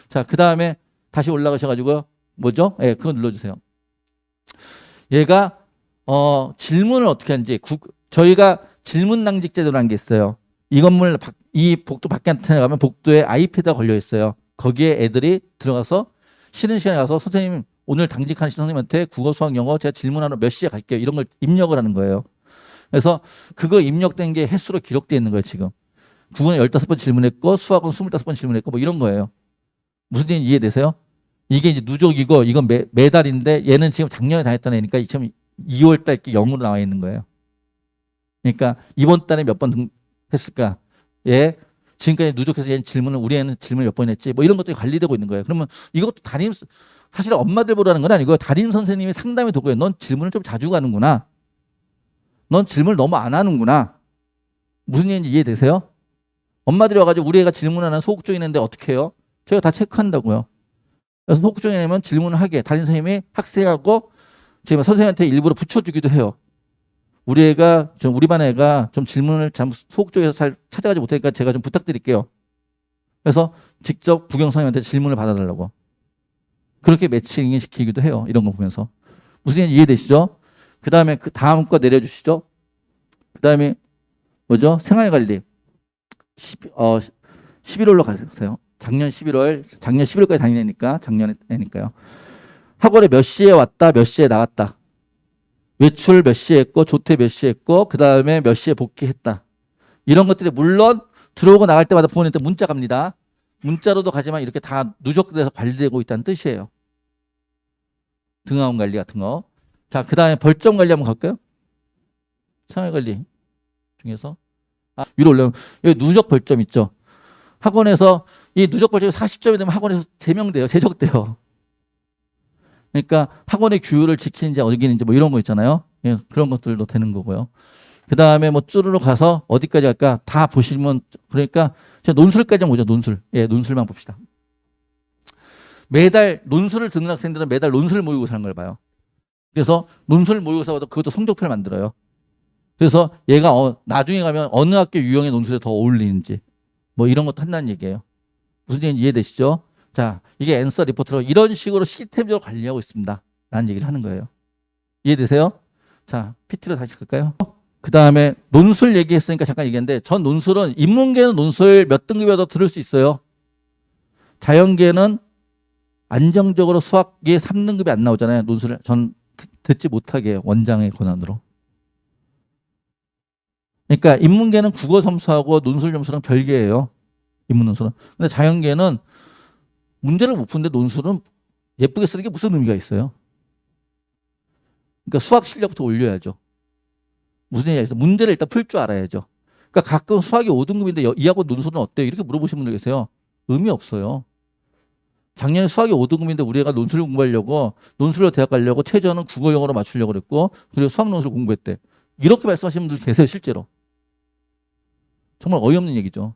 자, 그 다음에 다시 올라가셔가지고 뭐죠? 예, 그거 눌러주세요. 얘가 질문을 어떻게 하는지 저희가 질문 낭직 제도라는 게 있어요. 이 건물 이 복도 밖에 나가면 복도에 아이패드가 걸려 있어요. 거기에 애들이 들어가서 쉬는 시간에 가서 선생님 오늘 당직하신 선생님한테 국어, 수학, 영어 제가 질문하러 몇 시에 갈게요. 이런 걸 입력을 하는 거예요. 그래서 그거 입력된 게 횟수로 기록되어 있는 거예요. 지금 국어는 15번 질문했고 수학은 25번 질문했고 뭐 이런 거예요. 무슨 얘기인지 이해되세요? 이게 이제 누적이고 이건 매달인데 얘는 지금 작년에 다녔던 애니까 지금 2월 달 0으로 나와 있는 거예요. 그러니까 이번 달에 몇 번 했을까? 예. 지금까지 누적해서 얘는 질문을 우리 애는 질문을 몇 번 했지. 뭐 이런 것들이 관리되고 있는 거예요. 그러면 이것도 사실 엄마들 보라는 건 아니고 담임 선생님이 상담의 도구예요. 넌 질문을 좀 자주 가는구나. 넌 질문을 너무 안 하는구나. 무슨 얘기인지 이해되세요? 엄마들이 와가지고 우리 애가 질문 하나 소극적이 있는데 어떻게 해요? 저희가 다 체크한다고요. 그래서 소극적이 내면 질문을 하게 담임 선생님이 학생하고 지금 선생님한테 일부러 붙여주기도 해요. 우리 반 애가 좀 질문을 참 소극적에서 잘 찾아가지 못하니까 제가 좀 부탁드릴게요. 그래서 직접 부경 선생님한테 질문을 받아달라고. 그렇게 매칭 시키기도 해요. 이런 거 보면서. 무슨 얘기인지 이해되시죠? 그 다음에 그 다음 거 내려주시죠. 그 다음에 뭐죠? 생활관리. 11월로 가세요. 작년 11월까지 다니니까 작년에니까요. 학원에 몇 시에 왔다, 몇 시에 나갔다. 외출 몇 시에 했고, 조퇴 몇 시에 했고, 그 다음에 몇 시에 복귀했다. 이런 것들이 물론 들어오고 나갈 때마다 부모님한테 문자 갑니다. 문자로도 가지만 이렇게 다 누적돼서 관리되고 있다는 뜻이에요. 등하원 관리 같은 거. 자, 그 다음에 벌점 관리 한번 갈까요? 생활관리 중에서. 위로 올라오면 여기 누적 벌점 있죠. 학원에서 이 누적 벌점이 40점이 되면 학원에서 제적돼요. 그러니까 학원의 규율을 지키는지 어기는지 뭐 이런 거 있잖아요. 예, 그런 것들도 되는 거고요. 그 다음에 뭐 쭈르르 가서 어디까지 갈까? 다 보시면 그러니까 논술까지 보죠. 논술. 예, 논술만 봅시다. 매달 논술을 듣는 학생들은 매달 논술 모의고사 하는 걸 봐요. 그래서 논술 모의고사보다 그것도 성적표를 만들어요. 그래서 얘가 나중에 가면 어느 학교 유형의 논술에 더 어울리는지 뭐 이런 것도 한다는 얘기예요. 무슨 얘기인지 이해되시죠? 자, 이게 앤서 리포트로 이런 식으로 시스템적으로 관리하고 있습니다. 라는 얘기를 하는 거예요. 이해되세요? 자, PT로 다시 갈까요? 그 다음에 논술 얘기했으니까 잠깐 얘기했는데 전 논술은 인문계는 논술 몇 등급이라도 들을 수 있어요. 자연계는 안정적으로 수학이 3등급이 안 나오잖아요. 논술을 전 듣지 못하게 해요. 원장의 권한으로. 그러니까 인문계는 국어 점수하고 논술 점수랑 별개예요. 인문 논술은. 근데 자연계는 문제를 못 푸는데 논술은 예쁘게 쓰는 게 무슨 의미가 있어요? 그러니까 수학 실력부터 올려야죠. 무슨 얘기가 있어? 문제를 일단 풀 줄 알아야죠. 그러니까 가끔 수학이 5등급인데 이 학원 논술은 어때요? 이렇게 물어보시는 분들 계세요. 의미 없어요. 작년에 수학이 5등급인데 우리 애가 논술을 공부하려고 논술로 대학 가려고 최저는 국어 영어로 맞추려고 그랬고 그리고 수학 논술 공부했대. 이렇게 말씀하시는 분들 계세요. 실제로. 정말 어이없는 얘기죠.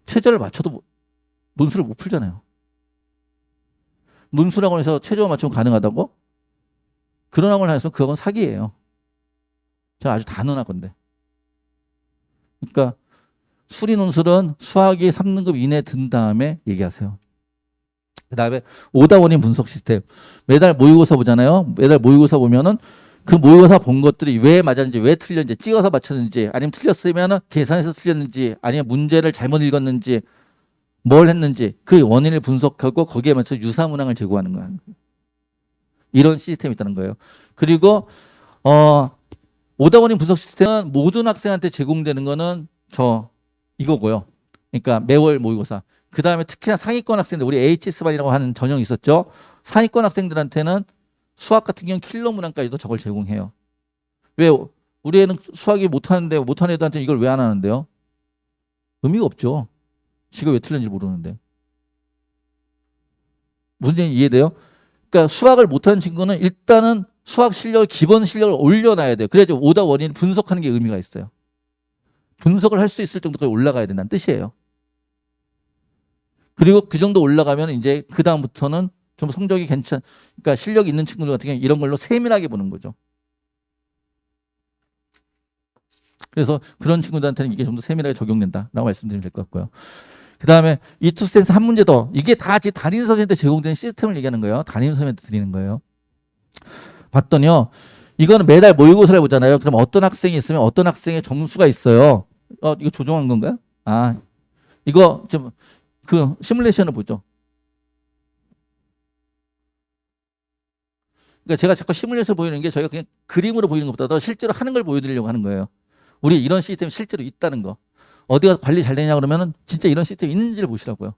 최저를 맞춰도 논술을 못 풀잖아요. 논술학원에서 최저를 맞추면 가능하다고? 그런 학원을 해서 그 학원 사기예요. 제가 아주 단언할 건데. 그러니까 수리 논술은 수학이 3등급 이내 든 다음에 얘기하세요. 그 다음에 오답원인 분석 시스템. 매달 모의고사 보잖아요. 매달 모의고사 보면은 그 모의고사 본 것들이 왜 맞았는지, 왜 틀렸는지, 찍어서 맞췄는지, 아니면 틀렸으면 계산해서 틀렸는지, 아니면 문제를 잘못 읽었는지, 뭘 했는지 그 원인을 분석하고 거기에 맞춰 유사문항을 제공하는 거야. 이런 시스템이 있다는 거예요. 그리고 오답원인 분석 시스템은 모든 학생한테 제공되는 거는 이거고요. 그러니까 매월 모의고사. 그 다음에 특히나 상위권 학생들, 우리 HS반이라고 하는 전형이 있었죠. 상위권 학생들한테는 수학 같은 경우는 킬러 문항까지도 저걸 제공해요. 왜? 우리 애는 수학이 못하는 애들한테 이걸 왜 안 하는데요? 의미가 없죠. 지가 왜 틀렸는지 모르는데. 무슨 얘기 이해돼요? 그러니까 수학을 못하는 친구는 일단은 수학 실력, 기본 실력을 올려놔야 돼요. 그래야지 오답 원인을 분석하는 게 의미가 있어요. 분석을 할 수 있을 정도까지 올라가야 된다는 뜻이에요. 그리고 그 정도 올라가면 이제 그 다음부터는 좀 성적이 그러니까 실력이 있는 친구들 같은 경우 이런 걸로 세밀하게 보는 거죠. 그래서 그런 친구들한테는 이게 좀 더 세밀하게 적용된다라고 말씀드리면 될 것 같고요. 그 다음에 이투센스 한 문제 더. 이게 다 지금 담임 선생님한테 제공되는 시스템을 얘기하는 거예요. 담임 선생님한테 드리는 거예요. 봤더니요. 이거는 매달 모의고사를 보잖아요. 그럼 어떤 학생이 있으면 어떤 학생의 점수가 있어요. 이거 조정한 건가요? 이거 좀 그 시뮬레이션을 보죠. 그러니까 제가 자꾸 시뮬레이션 보이는 게 저희가 그냥 그림으로 보이는 것보다 실제로 하는 걸 보여드리려고 하는 거예요. 우리 이런 시스템이 실제로 있다는 거. 어디가 관리 잘 되냐 그러면은 진짜 이런 시스템이 있는지를 보시라고요.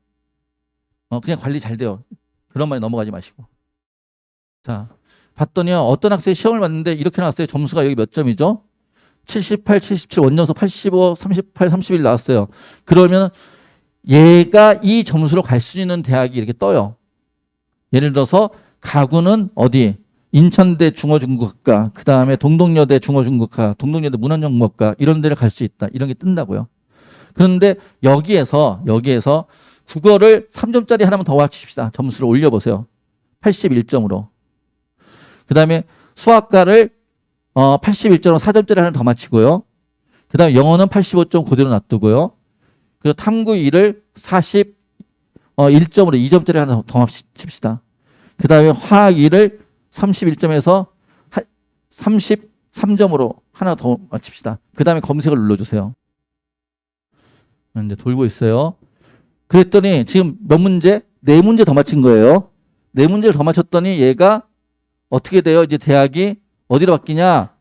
그냥 관리 잘 돼요. 그런 말에 넘어가지 마시고. 자, 봤더니요. 어떤 학생이 시험을 봤는데 이렇게 나왔어요. 점수가 여기 몇 점이죠? 78, 77, 원점수 85, 38, 31 나왔어요. 그러면 얘가 이 점수로 갈 수 있는 대학이 이렇게 떠요. 예를 들어서 가구는 어디? 인천대 중어중국학과, 그 다음에 동덕여대 중어중국학과, 동덕여대 문헌정보학과 이런 데를 갈 수 있다. 이런 게 뜬다고요. 그런데 여기에서 국어를 3점짜리 하나만 더 맞춥시다. 점수를 올려보세요. 81점으로. 그 다음에 수학과를 81점으로 4점짜리 하나 더 맞히고요. 그 다음에 영어는 85점 그대로 놔두고요. 그리고 탐구 2를 41점으로 2점짜리 하나 더 맞춥시다. 그 다음에 화학 2를 31점에서 33점으로 하나 더 맞춥시다. 그 다음에 검색을 눌러주세요. 이제 돌고 있어요. 그랬더니 지금 몇 문제? 4문제 더 맞힌 거예요. 4문제를 더 맞췄더니 얘가 어떻게 돼요? 이제 대학이 어디로 바뀌냐?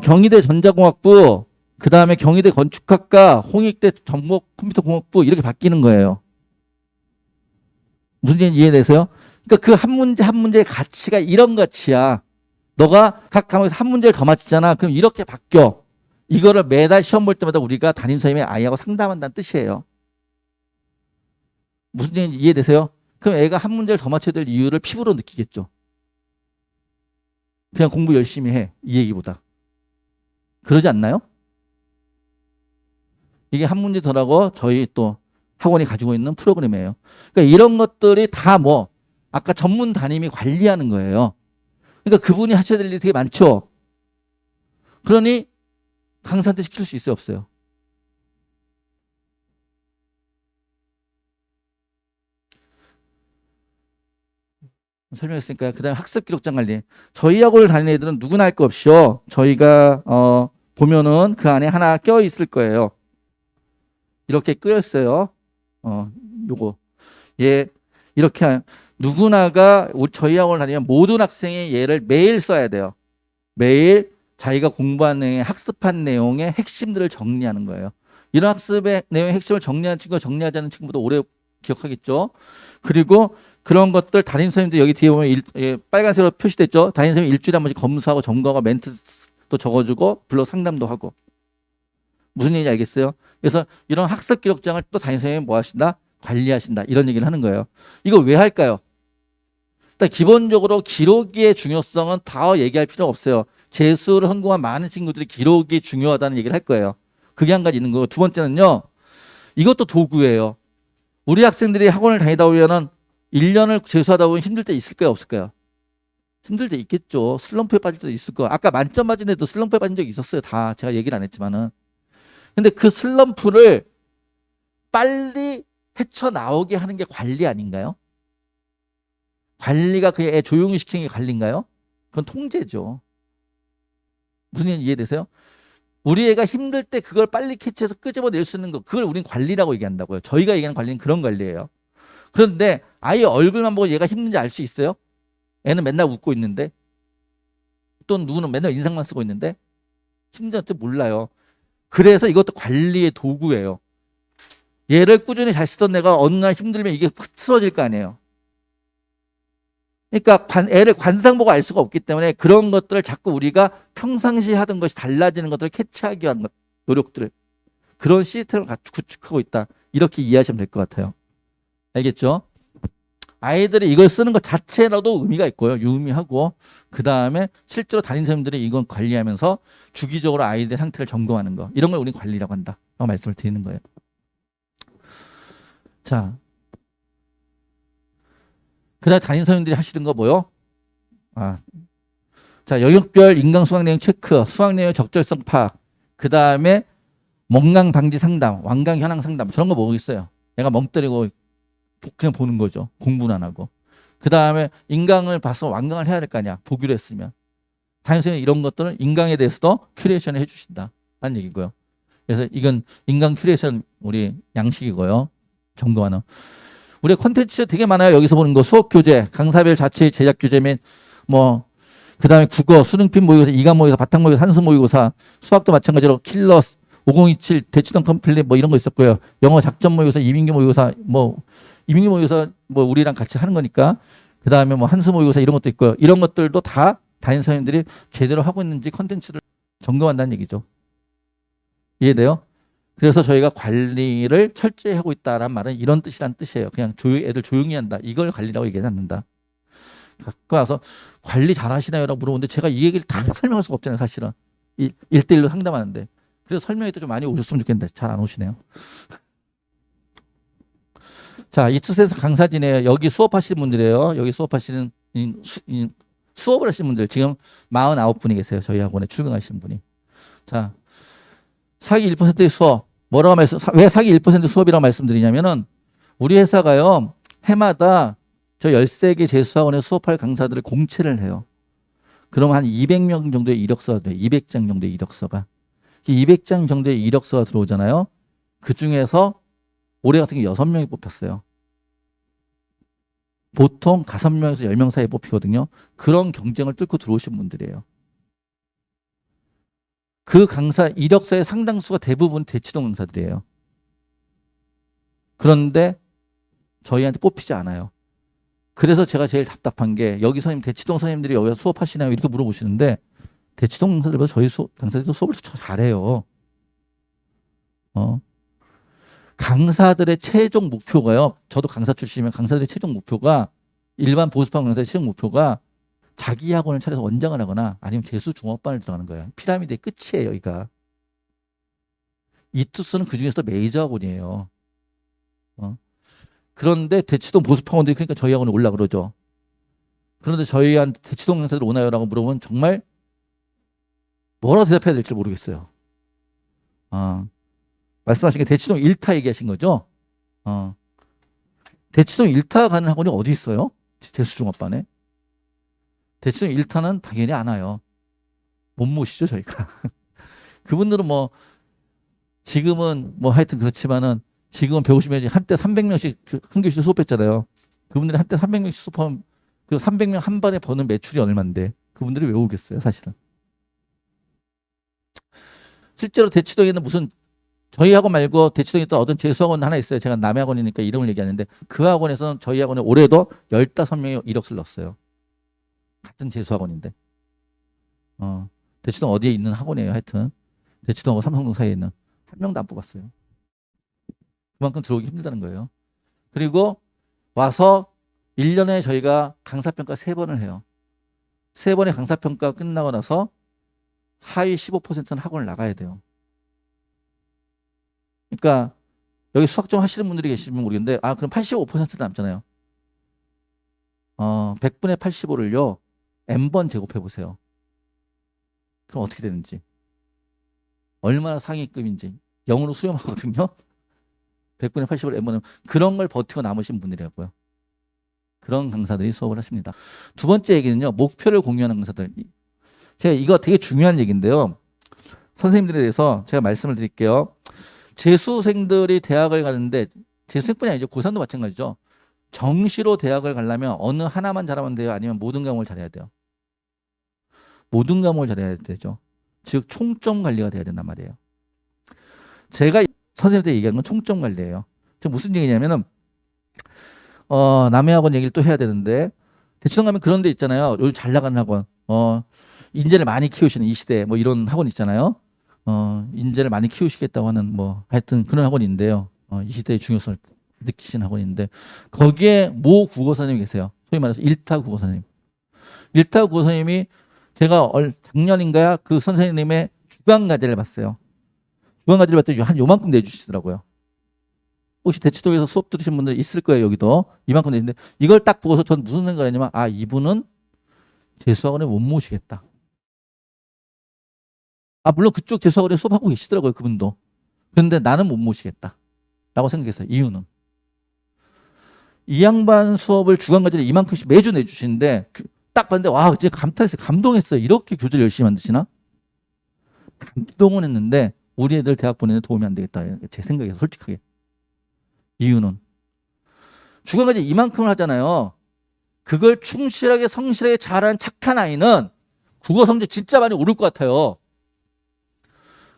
경희대 전자공학부, 그 다음에 경희대 건축학과, 홍익대 전목 컴퓨터공학부 이렇게 바뀌는 거예요. 무슨 얘기인지 이해되세요? 그러니까 그 한 문제 한 문제의 가치가 이런 가치야. 너가 각 과목에서 한 문제를 더 맞히잖아. 그럼 이렇게 바뀌어. 이거를 매달 시험 볼 때마다 우리가 담임 선생님의 아이하고 상담한다는 뜻이에요. 무슨 얘기인지 이해되세요? 그럼 애가 한 문제를 더 맞춰야 될 이유를 피부로 느끼겠죠. 그냥 공부 열심히 해. 이 얘기보다. 그러지 않나요? 이게 한 문제 더라고 저희 또 학원이 가지고 있는 프로그램이에요. 그러니까 이런 것들이 다 아까 전문 담임이 관리하는 거예요. 그러니까 그분이 하셔야 될 일이 되게 많죠. 그러니 강사한테 시킬 수 있어요, 없어요? 설명했으니까 그 다음에 학습 기록장 관리. 저희 학원을 다니는 애들은 누구나 할 거 없이요. 저희가 보면은 그 안에 하나 껴 있을 거예요. 이렇게 껴 있어요. 요거. 이렇게 누구나가 저희 학원을 다니면 모든 학생이 얘를 매일 써야 돼요. 매일 자기가 공부한 내용, 학습한 내용의 핵심들을 정리하는 거예요. 이런 학습의 내용의 핵심을 정리하는 친구와 정리하지 않는 친구도 오래 기억하겠죠. 그리고 그런 것들 담임 선생님도 여기 뒤에 보면 빨간색으로 표시됐죠. 담임 선생님 일주일에 한 번씩 검수하고 점검하고 멘트도 적어주고 블록 상담도 하고. 무슨 얘기인지 알겠어요? 그래서 이런 학습 기록장을 또 담임 선생님이 뭐 하신다? 관리하신다. 이런 얘기를 하는 거예요. 이거 왜 할까요? 일단 기본적으로 기록의 중요성은 다 얘기할 필요가 없어요. 재수를 성공한 많은 친구들이 기록이 중요하다는 얘기를 할 거예요. 그게 한 가지 있는 거고. 두 번째는요. 이것도 도구예요. 우리 학생들이 학원을 다니다 보면은 1년을 재수하다 보면 힘들 때 있을까요? 없을까요? 힘들 때 있겠죠. 슬럼프에 빠질 때도 있을 거예요. 아까 만점 맞은 애도 슬럼프에 빠진 적이 있었어요. 다 제가 얘기를 안 했지만은. 근데 그 슬럼프를 빨리 헤쳐나오게 하는 게 관리 아닌가요? 관리가 그 애 조용히 시키는 게 관리인가요? 그건 통제죠. 무슨 얘기인지 이해되세요? 우리 애가 힘들 때 그걸 빨리 캐치해서 끄집어낼 수 있는 거, 그걸 우린 관리라고 얘기한다고요. 저희가 얘기하는 관리는 그런 관리예요. 그런데 아이 얼굴만 보고 얘가 힘든지 알 수 있어요? 애는 맨날 웃고 있는데, 또 누구는 맨날 인상만 쓰고 있는데 힘든지 몰라요. 그래서 이것도 관리의 도구예요. 얘를 꾸준히 잘 쓰던 애가 어느 날 힘들면 이게 확 틀어질 거 아니에요. 그러니까 애를 관상 보고 알 수가 없기 때문에 그런 것들을 자꾸 우리가 평상시에 하던 것이 달라지는 것들을 캐치하기 위한 노력들을, 그런 시스템을 구축하고 있다. 이렇게 이해하시면 될 것 같아요. 알겠죠? 아이들이 이걸 쓰는 것 자체라도 의미가 있고요. 유의미하고, 그 다음에 실제로 담임 선생님들이 이건 관리하면서 주기적으로 아이들의 상태를 점검하는 거, 이런 걸 우리는 관리라고 한다 라고 말씀을 드리는 거예요. 자, 그다음 담임 선생님들이 하시는 거 뭐요? 자, 영역별 인강 수학 내용 체크, 수학 내용 적절성 파악, 그 다음에 멍강 방지 상담, 완강 현황 상담, 저런 거 뭐 있어요? 얘가 멍 때리고 그냥 보는 거죠. 공부는 안 하고. 그 다음에 인강을 봐서 완강을 해야 될 거 아니야. 보기로 했으면. 담임 선생님 이런 것들은 인강에 대해서도 큐레이션을 해주신다. 하는 얘기고요. 그래서 이건 인강 큐레이션 우리 양식이고요. 점검하는. 우리 콘텐츠 되게 많아요. 여기서 보는 거 수업 교재, 강사별 자체 제작 교재 및 뭐 그다음에 국어, 수능필 모의고사, 이감 모의고사, 바탕 모의고사, 산수 모의고사, 수학도 마찬가지로 킬러스, 5027, 대치동 컴플릿 뭐 이런 거 있었고요. 영어 작전 모의고사, 이민기 모의고사 뭐 이민기 모의고사 뭐 우리랑 같이 하는 거니까 그다음에 뭐 한수 모의고사 이런 것도 있고요. 이런 것들도 다 담임 선생님들이 제대로 하고 있는지 컨텐츠를 점검한다는 얘기죠. 이해돼요? 그래서 저희가 관리를 철저히 하고 있다라는 말은 이런 뜻이란 뜻이에요. 그냥 애들 조용히 한다. 이걸 관리라고 얘기하지 않는다. 갖고 와서 관리 잘 하시나요? 라고 물어보는데 제가 이 얘기를 다 설명할 수가 없잖아요. 사실은. 1대1로 상담하는데. 그래서 설명회 때 좀 많이 오셨으면 좋겠는데 잘 안 오시네요. 자, 이 투스에서 강사진이에요. 여기 수업하시는 분들이에요. 여기 수업하시는 수업을 하시는 분들 지금 49분이 계세요. 저희 학원에 출근하시는 분이. 자, 사기 1%의 수업. 왜 사기 1% 수업이라고 말씀드리냐면은 우리 회사가요. 해마다 저 13개 재수학원에 수업할 강사들을 공채를 해요. 그럼 한 200명 정도의 이력서가 돼요. 200장 정도의 이력서가. 200장 정도의 이력서가 들어오잖아요. 그 중에서 올해 같은 경우 6명이 뽑혔어요. 보통 5명에서 10명 사이에 뽑히거든요. 그런 경쟁을 뚫고 들어오신 분들이에요. 그 강사 이력서의 상당수가 대부분 대치동 강사들이에요. 그런데 저희한테 뽑히지 않아요. 그래서 제가 제일 답답한 게 여기 선생님 대치동 선생님들이 여기서 수업하시나요? 이렇게 물어보시는데 대치동 강사들보다 저희 강사들도 수업을 잘해요. 강사들의 최종 목표가요. 저도 강사 출신이면 강사들의 최종 목표가 일반 보수판 강사의 최종 목표가 자기 학원을 차려서 원장을 하거나 아니면 재수 종합반을 들어가는 거예요. 피라미드의 끝이에요. 여기가. 이투스는 그중에서도 메이저 학원이에요. 그런데 대치동 보수파원들이 그러니까 저희 학원에 올라 그러죠. 그런데 저희한테 대치동 강사들 오나요?라고 물어보면 정말 뭐라고 대답해야 될지 모르겠어요. 말씀하신 게 대치동 1타 얘기하신 거죠? 대치동 1타 가는 학원이 어디 있어요? 재수종합반에. 대치동 1타는 당연히 안 와요. 못 모시죠, 저희가. 그분들은 뭐 지금은 뭐 하여튼 그렇지만은 지금은 배우시면 한때 300명씩 한 교실 수업했잖아요. 그분들이 한때 300명씩 수업하면 그 300명 한 반에 버는 매출이 얼마인데 그분들이 왜 오겠어요, 사실은. 실제로 대치동에는 무슨 저희 학원 말고 대치동에 또 어떤 재수학원 하나 있어요. 제가 남의 학원이니까 이름을 얘기하는데 그 학원에서는 저희 학원에 올해도 15명의 이력서를 넣었어요. 같은 재수학원인데. 대치동 어디에 있는 학원이에요. 하여튼. 대치동하고 삼성동 사이에 있는. 한 명도 안 뽑았어요. 그만큼 들어오기 힘들다는 거예요. 그리고 와서 1년에 저희가 강사평가 3번을 해요. 3번의 강사평가 끝나고 나서 하위 15%는 학원을 나가야 돼요. 그러니까 여기 수학 좀 하시는 분들이 계시면 모르겠는데 그럼 85%는 남잖아요. 100분의 85를요. n번 제곱해 보세요. 그럼 어떻게 되는지. 얼마나 상위급인지. 0으로 수렴하거든요. 100분의 80을 n번은 그런 걸 버티고 남으신 분들이라고요. 그런 강사들이 수업을 하십니다. 두 번째 얘기는요. 목표를 공유하는 강사들. 제가 이거 되게 중요한 얘기인데요. 선생님들에 대해서 제가 말씀을 드릴게요. 재수생들이 대학을 가는데 재수생뿐이 아니죠. 고3도 마찬가지죠. 정시로 대학을 가려면 어느 하나만 잘하면 돼요? 아니면 모든 과목을 잘해야 돼요? 모든 과목을 잘해야 되죠. 즉 총점 관리가 돼야 된단 말이에요. 제가 선생님한테 얘기한 건 총점 관리예요. 무슨 얘기냐면은 남의 학원 얘기를 또 해야 되는데 대치동 가면 그런 데 있잖아요. 요즘 잘 나가는 학원. 인재를 많이 키우시는 이 시대 뭐 이런 학원 있잖아요. 인재를 많이 키우시겠다고 하는 뭐 하여튼 그런 학원인데요. 이 시대의 중요성을 느끼시는 학원인데 거기에 모 국어 선생님이 계세요. 소위 말해서 1타 국어 선생님. 1타 국어 선생님이 제가 작년인가요? 그 선생님의 주간과제를 봤어요. 주간과제를 봤더니 한 요만큼 내주시더라고요. 혹시 대치동에서 수업 들으신 분들 있을 거예요. 여기도 이만큼 되는데 이걸 딱 보고서 전 무슨 생각을 했냐면 아 이분은 재수학원에 못 모시겠다. 아 물론 그쪽 재수학원에 수업하고 계시더라고요. 그분도. 그런데 나는 못 모시겠다. 라고 생각했어요. 이유는 이 양반 수업을 주간과제를 이만큼씩 매주 내주시는데 딱 봤는데 와 진짜 감탄했어요. 감동했어요. 이렇게 교재를 열심히 만드시나? 감동은 했는데 우리 애들 대학 보내는 도움이 안 되겠다. 제 생각에서 솔직하게. 이유는 주간과제 이만큼을 하잖아요. 그걸 충실하게 성실하게 잘하는 착한 아이는 국어 성적 진짜 많이 오를 것 같아요.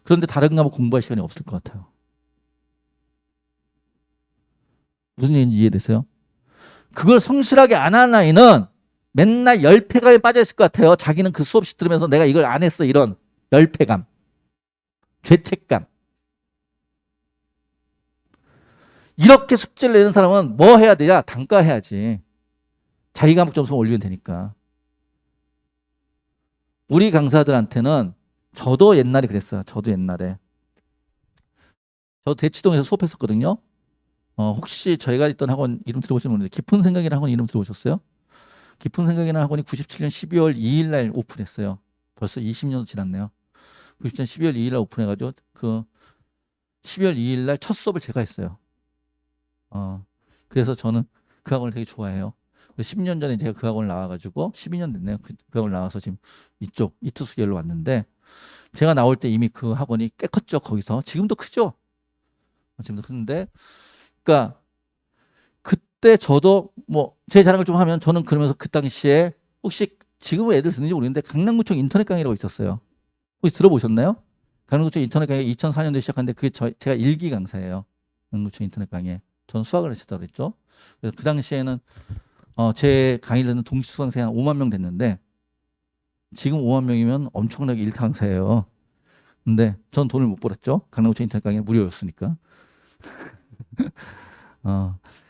그런데 다른 과목 공부할 시간이 없을 것 같아요. 무슨 얘기인지 이해되세요? 그걸 성실하게 안 하는 아이는 맨날 열패감에 빠져있을 것 같아요. 자기는 그 수업씩 들으면서 내가 이걸 안 했어. 이런 열패감, 죄책감. 이렇게 숙제를 내는 사람은 뭐 해야 되냐? 단과해야지. 자기 과목 점수 올리면 되니까. 우리 강사들한테는 저도 옛날에 그랬어요. 저도 옛날에. 저 대치동에서 수업했었거든요. 혹시 저희가 있던 학원 이름 들어보시는 분들 깊은 생각이라는 학원 이름 들어보셨어요? 깊은 생각이라는 학원이 97년 12월 2일 날 오픈했어요. 벌써 20년 지났네요. 97년 12월 2일 날 오픈해가지고 그 12월 2일 날 첫 수업을 제가 했어요. 그래서 저는 그 학원을 되게 좋아해요. 10년 전에 제가 그 학원을 나와가지고 12년 됐네요. 그 학원을 나와서 지금 이쪽 이투스계열로 왔는데 제가 나올 때 이미 그 학원이 꽤 컸죠. 거기서 지금도 크죠. 지금도 크는데 그러니까 그때 저도 뭐 제 자랑을 좀 하면 저는 그러면서 그 당시에 혹시 지금은 애들 듣는지 모르겠는데 강남구청 인터넷 강의라고 있었어요. 혹시 들어보셨나요? 강남구청 인터넷 강의 2004년도에 시작했는데 그게 제가 1기 강사예요. 강남구청 인터넷 강의에. 저는 수학을 했었다고 그랬죠. 그래서 그 당시에는 제 강의를 듣는 동시 수강생이 한 5만 명 됐는데 지금 5만 명이면 엄청나게 일타 강사예요. 근데 전 돈을 못 벌었죠. 강남구청 인터넷 강의는 무료였으니까.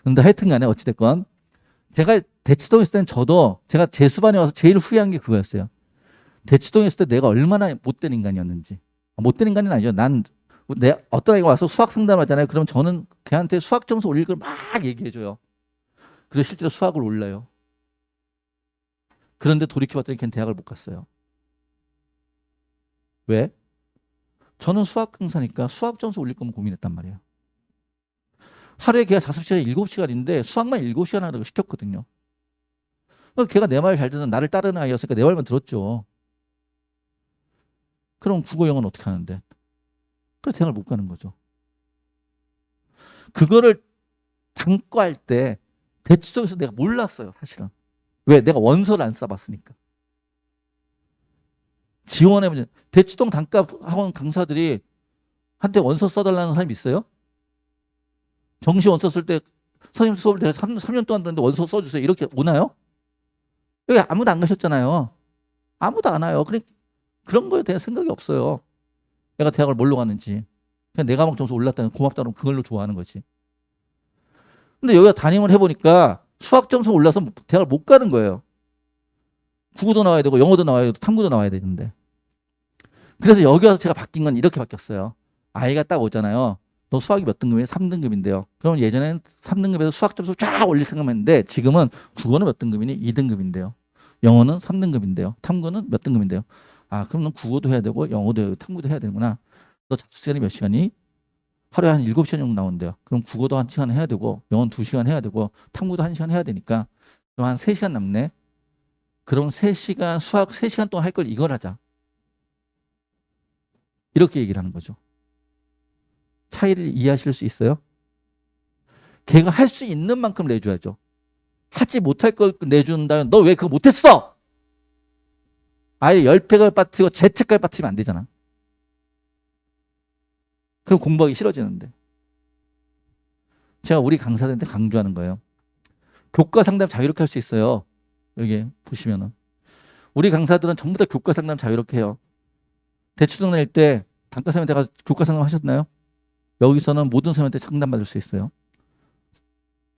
근데 하여튼 간에 어찌됐건 제가 대치동에 있을 때는 저도 제가 재수반에 와서 제일 후회한 게 그거였어요. 대치동에 있을 때 내가 얼마나 못된 인간이었는지. 못된 인간은 아니죠. 어떤 아이가 와서 수학 상담을 하잖아요. 그럼 저는 걔한테 수학 점수 올릴 걸 막 얘기해줘요. 그래서 실제로 수학을 올려요. 그런데 돌이켜봤더니 걔는 대학을 못 갔어요. 왜? 저는 수학 강사니까 수학 점수 올릴 거면 고민했단 말이에요. 하루에 걔가 자습 시간이 7시간인데 수학만 7시간 하라고 시켰거든요. 걔가 내 말 잘 듣는 나를 따르는 아이였으니까 내 말만 들었죠. 그럼 국어 영어는 어떻게 하는데? 그래서 대학을 못 가는 거죠. 그거를 단과할 때 대치동에서 내가 몰랐어요. 사실은. 왜? 내가 원서를 안 써봤으니까. 지원해보면 대치동 단과 학원 강사들이 한테 원서 써달라는 사람이 있어요? 정시 원서 쓸 때 선생님 수업을 내가 3년 동안 들었는데 원서 써주세요. 이렇게 오나요? 여기 아무도 안 가셨잖아요. 아무도 안 와요. 그런 거에 대한 생각이 없어요. 내가 대학을 뭘로 가는지. 그냥 내 과목 점수 올랐다는 고맙다 그러면 그걸로 좋아하는 거지. 근데 여기가 담임을 해보니까 수학 점수 올라서 대학을 못 가는 거예요. 국어도 나와야 되고 영어도 나와야 되고 탐구도 나와야 되는데. 그래서 여기 와서 제가 바뀐 건 이렇게 바뀌었어요. 아이가 딱 오잖아요. 너 수학이 몇 등급이에요? 3등급인데요. 그럼 예전에는 3등급에서 수학 점수 쫙 올릴 생각만 했는데 지금은 국어는 몇 등급이니? 2등급인데요. 영어는 3등급인데요. 탐구는 몇 등급인데요. 아, 그럼 넌 국어도 해야 되고 영어도 해야 되고 탐구도 해야 되는구나. 너 자습 시간이 몇 시간이? 하루에 한 7시간 정도 나온대요. 그럼 국어도 1시간 해야 되고 영어는 2시간 해야 되고 탐구도 1시간 해야 되니까 그럼 한 3시간 남네. 그럼 3시간 수학 3시간 동안 할 걸 이걸 하자. 이렇게 얘기를 하는 거죠. 차이를 이해하실 수 있어요? 걔가 할 수 있는 만큼 내줘야죠. 하지 못할 걸 내준다면 너 왜 그거 못했어? 아예 열패가 빠뜨리고 죄책감을 빠뜨리면 안 되잖아. 그럼 공부하기 싫어지는데. 제가 우리 강사들한테 강조하는 거예요. 교과 상담 자유롭게 할 수 있어요. 여기 보시면은. 우리 강사들은 전부 다 교과 상담 자유롭게 해요. 대치동 다닐 때 단과 선생님한테 가서 교과 상담 하셨나요? 여기서는 모든 선생님한테 상담받을 수 있어요.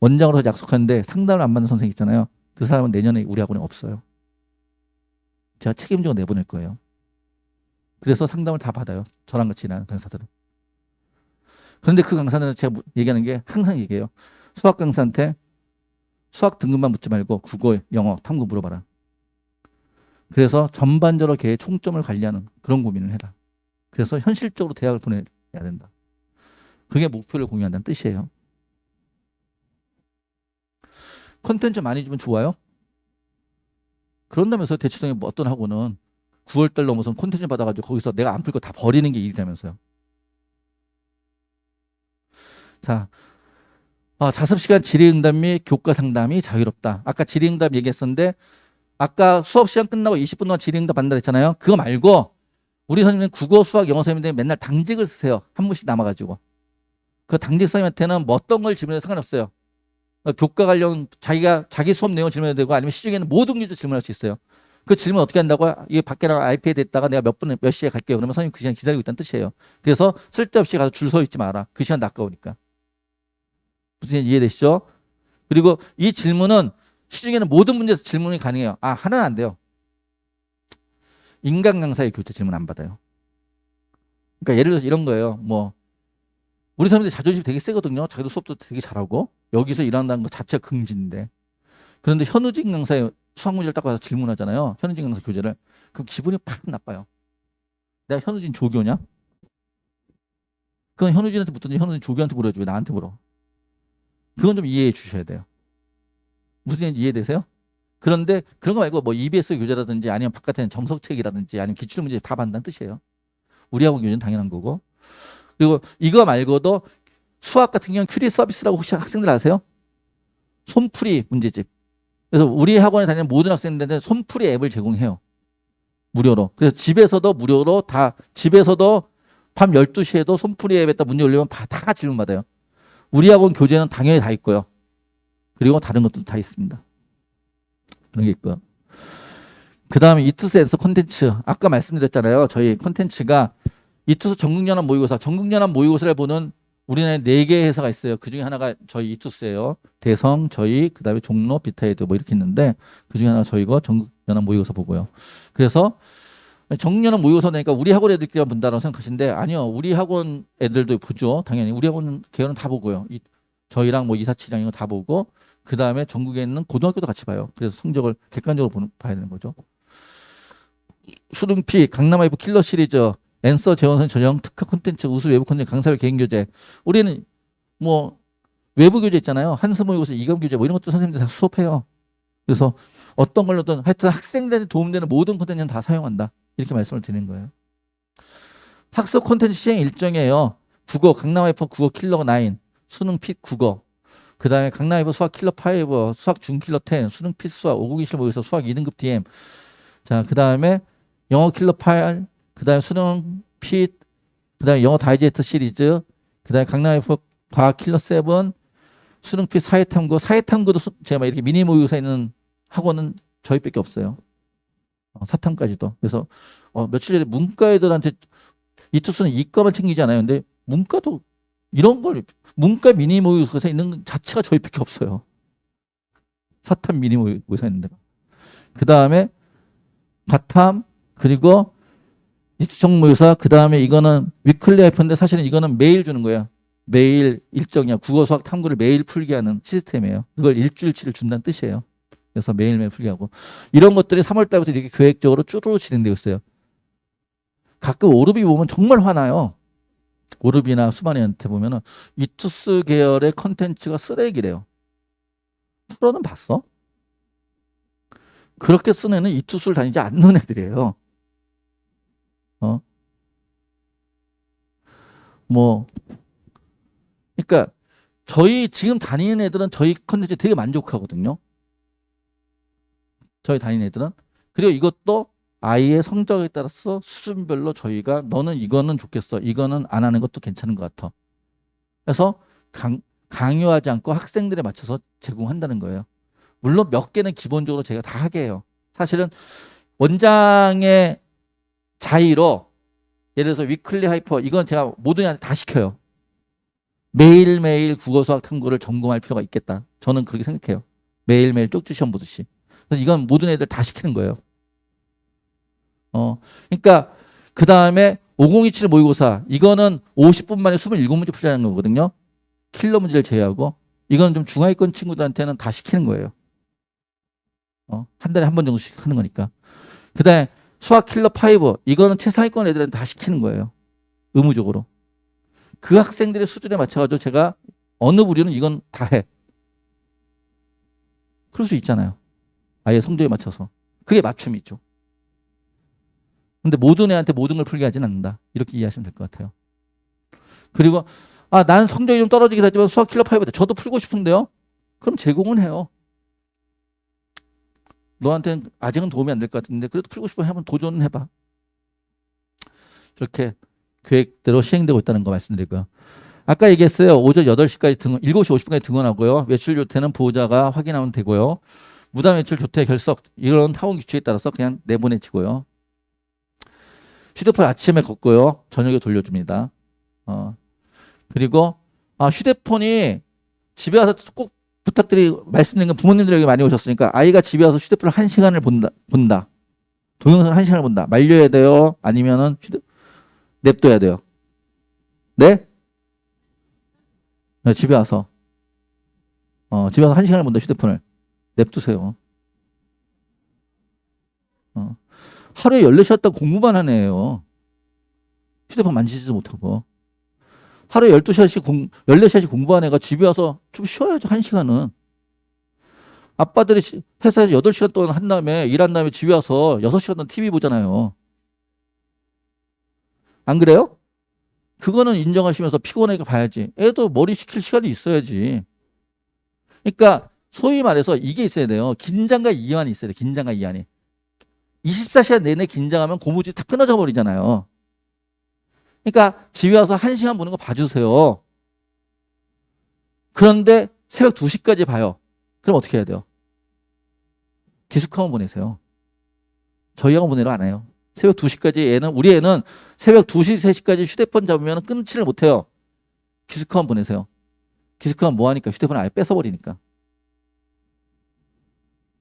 원장으로 약속하는데 상담을 안 받는 선생님 있잖아요. 그 사람은 내년에 우리 학원에 없어요. 제가 책임지고 내보낼 거예요. 그래서 상담을 다 받아요. 저랑 같이 일하는 강사들은. 그런데 그 강사들은 제가 얘기하는 게 항상 얘기해요. 수학 강사한테 수학 등급만 묻지 말고 국어, 영어, 탐구 물어봐라. 그래서 전반적으로 걔의 총점을 관리하는 그런 고민을 해라. 그래서 현실적으로 대학을 보내야 된다. 그게 목표를 공유한다는 뜻이에요. 콘텐츠 많이 주면 좋아요? 그런다면서 대치동에 어떤 학원은 9월달 넘어서 콘텐츠 받아가지고 거기서 내가 안 풀 거 다 버리는 게 일이라면서요. 자, 자습시간 질의응답 및 교과 상담이 자유롭다. 아까 질의응답 얘기했었는데 아까 수업 시간 끝나고 20분 동안 질의응답 받는다 했잖아요. 그거 말고 우리 선생님은 국어, 수학, 영어 선생님들 맨날 당직을 쓰세요. 한 분씩 남아가지고. 그 당직 선생님한테는 뭐 어떤 걸 질문해도 상관없어요. 교과 관련 자기 수업 내용 질문해도 되고 아니면 시중에는 모든 교재 질문할 수 있어요. 그 질문 어떻게 한다고? 이게 밖에 나가 아이패드 있다가 내가 몇 시에 갈게요. 그러면 선생님 그 시간 기다리고 있다는 뜻이에요. 그래서 쓸데없이 가서 줄 서 있지 마라. 그 시간 아까우니까. 무슨 이해되시죠? 그리고 이 질문은 시중에는 모든 문제에서 질문이 가능해요. 하나는 안 돼요. 인간 강사의 교재 질문 안 받아요. 그러니까 예를 들어서 이런 거예요. 우리 사람들이 자존심이 되게 세거든요. 자기도 수업도 되게 잘하고 여기서 일한다는 것 자체가 긍지인데. 그런데 현우진 강사의 수학 문제를 딱 와서 질문하잖아요. 현우진 강사 교재를. 그럼 기분이 팍 나빠요. 내가 현우진 조교냐? 그건 현우진한테 묻든지 현우진 조교한테 물어야지 왜 나한테 물어. 그건 좀 이해해 주셔야 돼요. 무슨 얘기인지 이해되세요? 그런데 그런 거 말고 EBS 교재라든지 아니면 바깥에는 정석책이라든지 아니면 기출문제 다 받는다는 뜻이에요. 우리하고 교재는 당연한 거고. 그리고 이거 말고도 수학 같은 경우는 큐리 서비스라고 혹시 학생들 아세요? 손풀이 문제집. 그래서 우리 학원에 다니는 모든 학생들한테 손풀이 앱을 제공해요. 무료로. 그래서 집에서도 무료로 집에서도 밤 12시에도 손풀이 앱에다 문제 올리면 다 질문 받아요. 우리 학원 교재는 당연히 다 있고요. 그리고 다른 것도 다 있습니다. 그런 게 있고요. 그 다음에 이투스 앤서 콘텐츠. 아까 말씀드렸잖아요. 저희 콘텐츠가 이투스 전국연합 모의고사. 전국연합 모의고사를 보는 우리나라에 4개의 회사가 있어요. 그중에 하나가 저희 이투스예요. 대성, 저희, 그 다음에 종로, 비타이드 이렇게 있는데 그중에 하나가 저희가 전국연합 모의고사 보고요. 그래서 전국연합 모의고사 내니까 우리 학원 애들끼리만 본다라고 생각하시는데 아니요. 우리 학원 애들도 보죠. 당연히. 우리 학원 계열은 다 보고요. 저희랑 247이랑 이거 다 보고 그 다음에 전국에 있는 고등학교도 같이 봐요. 그래서 성적을 객관적으로 봐야 되는 거죠. 수능피, 강남아이프 킬러 시리즈, 앤서 재원선 전형 특화 콘텐츠, 우수 외부 콘텐츠, 강사별 개인 교재. 우리는 외부 교재 있잖아요. 한스 모의고사, 이감 교재 이런 것도 선생님들 다 수업해요. 그래서 어떤 걸로든 하여튼 학생들한테 도움되는 모든 콘텐츠는 다 사용한다. 이렇게 말씀을 드리는 거예요. 학습 콘텐츠 시행 일정이에요. 국어, 강남아이프 국어 킬러 9, 수능 핏 국어. 그 다음에 강남아이프 수학 킬러 5, 수학 중킬러 10, 수능 핏 수학, 5국이실 모의고사 수학 2등급 DM. 자, 그 다음에 영어 킬러 8, 그 다음에 수능 핏, 그 다음에 영어 다이제스트 시리즈, 그 다음에 강남아이프 과학 킬러 7, 수능 핏 사회탐구. 사회탐구도 제가 이렇게 미니 모의고사 있는 학원은 저희밖에 없어요. 사탐까지도. 그래서 며칠 전에 문과 애들한테 이투스는 이과만 챙기잖아요. 근데 문과도 이런 걸 문과 미니 모의고사 있는 것 자체가 저희밖에 없어요. 사탐 미니 모의고사 있는 데가. 그 다음에 가탐, 그리고 이투정 모의고사, 그 다음에 이거는 위클리 하이퍼인데 사실은 이거는 매일 주는 거예요. 매일 일정이야. 국어, 수학, 탐구를 매일 풀게 하는 시스템이에요. 그걸 일주일치를 준다는 뜻이에요. 그래서 매일매일 풀게 하고. 이런 것들이 3월 달부터 이렇게 계획적으로 쭈루루 진행되고 있어요. 가끔 오르비 보면 정말 화나요. 오르비나 수만이한테 보면은 이투스 계열의 컨텐츠가 쓰레기래요. 풀어는 봤어? 그렇게 쓴 애는 이투스를 다니지 않는 애들이에요. 그러니까 저희 지금 다니는 애들은 저희 컨텐츠 되게 만족하거든요. 저희 다니는 애들은. 그리고 이것도 아이의 성적에 따라서 수준별로 저희가 너는 이거는 좋겠어. 이거는 안 하는 것도 괜찮은 것 같아. 그래서 강요하지 않고 학생들에 맞춰서 제공한다는 거예요. 물론 몇 개는 기본적으로 제가 다 하게 해요. 사실은 원장의 자의로 예를 들어서 위클리 하이퍼 이건 제가 모든 애한테 다 시켜요. 매일매일 국어 수학 탐구를 전공할 필요가 있겠다. 저는 그렇게 생각해요. 매일매일 쪽지 시험 보듯이. 그래서 이건 모든 애들 다 시키는 거예요. 그러니까 그 다음에 5027 모의고사 이거는 50분 만에 27문제 풀자는 거거든요. 킬러 문제를 제외하고 이거는 좀 중하위권 친구들한테는 다 시키는 거예요. 한 달에 한 번 정도씩 하는 거니까. 그다음에 수학 킬러 5 이거는 최상위권 애들한테 다 시키는 거예요. 의무적으로. 그 학생들의 수준에 맞춰가지고 제가 어느 부류는 이건 다 해. 그럴 수 있잖아요. 아예 성적에 맞춰서. 그게 맞춤이죠. 근데 모든 애한테 모든 걸 풀게 하진 않는다. 이렇게 이해하시면 될 것 같아요. 그리고 나는 성적이 좀 떨어지긴 하지만 수학 킬러 5 저도 풀고 싶은데요. 그럼 제공은 해요. 너한테는 아직은 도움이 안 될 것 같은데 그래도 풀고 싶으면 한번 도전은 해봐. 이렇게 계획대로 시행되고 있다는 거 말씀드리고요. 아까 얘기했어요. 오전 8시까지 7시 50분까지 등원하고요. 외출 조퇴는 보호자가 확인하면 되고요. 무단 외출 조퇴 결석 이런 학원 규칙에 따라서 그냥 내보내지고요. 휴대폰 아침에 걷고요. 저녁에 돌려줍니다. 그리고 휴대폰이 집에 와서 꼭 말씀드린 건 부모님들이 여기 많이 오셨으니까 아이가 집에 와서 휴대폰을 1시간을 본다. 동영상을 1시간을 본다. 말려야 돼요? 아니면은 냅둬야 돼요? 네? 집에 와서. 집에 와서 1시간을 본다. 휴대폰을. 냅두세요. 하루에 14시간 공부만 하는 애예요. 휴대폰 만지지도 못하고. 하루에 14시간씩 공부하는 애가 집에 와서 좀 쉬어야죠. 1시간은. 아빠들이 회사에서 8시간 동안 한 다음에 일한 다음에 집에 와서 6시간 동안 TV 보잖아요. 안 그래요? 그거는 인정하시면서 피곤하니까 봐야지. 애도 머리 식힐 시간이 있어야지. 그러니까 소위 말해서 이게 있어야 돼요. 긴장과 이완이 있어야 돼요. 긴장과 이완이. 24시간 내내 긴장하면 고무줄이 다 끊어져 버리잖아요. 그러니까 집에 와서 1시간 보는 거 봐주세요. 그런데 새벽 2시까지 봐요. 그럼 어떻게 해야 돼요? 기숙학원 보내세요. 저희 학원 보내러 안 해요. 새벽 2시까지 우리 애는 새벽 2시, 3시까지 휴대폰 잡으면 끊지를 못해요. 기숙학원 보내세요. 기숙학원 뭐 하니까? 휴대폰 아예 뺏어버리니까.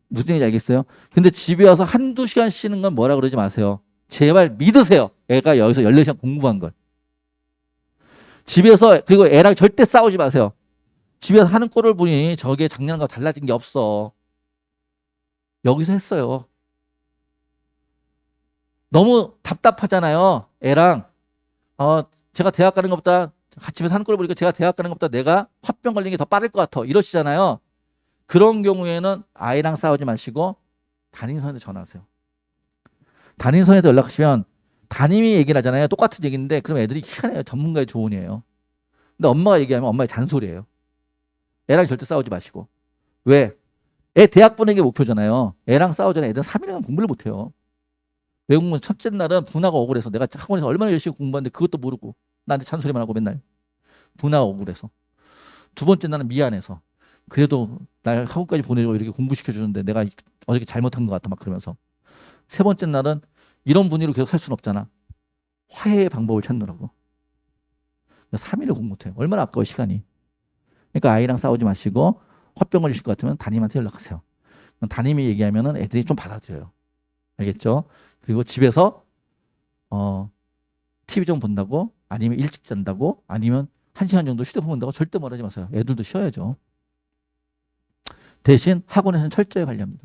무슨 얘기인지 알겠어요? 근데 집에 와서 한두 시간 쉬는 건 뭐라 그러지 마세요. 제발 믿으세요. 애가 여기서 14시간 공부한 걸. 집에서, 그리고 애랑 절대 싸우지 마세요. 집에서 하는 꼴을 보니 저게 작년과 달라진 게 없어. 여기서 했어요. 너무 답답하잖아요. 애랑 제가 대학 가는 것보다 집에서 하는 꼴을 보니까 제가 대학 가는 것보다 내가 화병 걸리는 게 더 빠를 것 같아. 이러시잖아요. 그런 경우에는 아이랑 싸우지 마시고 담임선생한테 전화하세요. 담임선생한테 연락하시면 담임이 얘기를 하잖아요. 똑같은 얘기인데 그럼 애들이 희한해요. 전문가의 조언이에요. 근데 엄마가 얘기하면 엄마의 잔소리예요. 애랑 절대 싸우지 마시고. 왜? 애 대학 보내는 게 목표잖아요. 애랑 싸우잖아요. 애들은 3일간 공부를 못해요. 외국문 첫째 날은 분화가 억울해서 내가 학원에서 얼마나 열심히 공부하는데 그것도 모르고 나한테 잔소리만 하고 맨날 분화가 억울해서. 두 번째 날은 미안해서 그래도 날 학원까지 보내주고 이렇게 공부시켜주는데 내가 어저께 잘못한 것 같아 막 그러면서. 세 번째 날은 이런 분위기로 계속 살 수는 없잖아. 화해의 방법을 찾느라고. 3일을 공부 못해요. 얼마나 아까워 시간이. 그러니까 아이랑 싸우지 마시고 화병 걸리실 것 같으면 담임한테 연락하세요. 담임이 얘기하면 애들이 좀 받아들여요. 알겠죠? 그리고 집에서 TV 좀 본다고 아니면 일찍 잔다고 아니면 1시간 정도 휴대폰 본다고 절대 말하지 마세요. 애들도 쉬어야죠. 대신 학원에서는 철저히 관리합니다.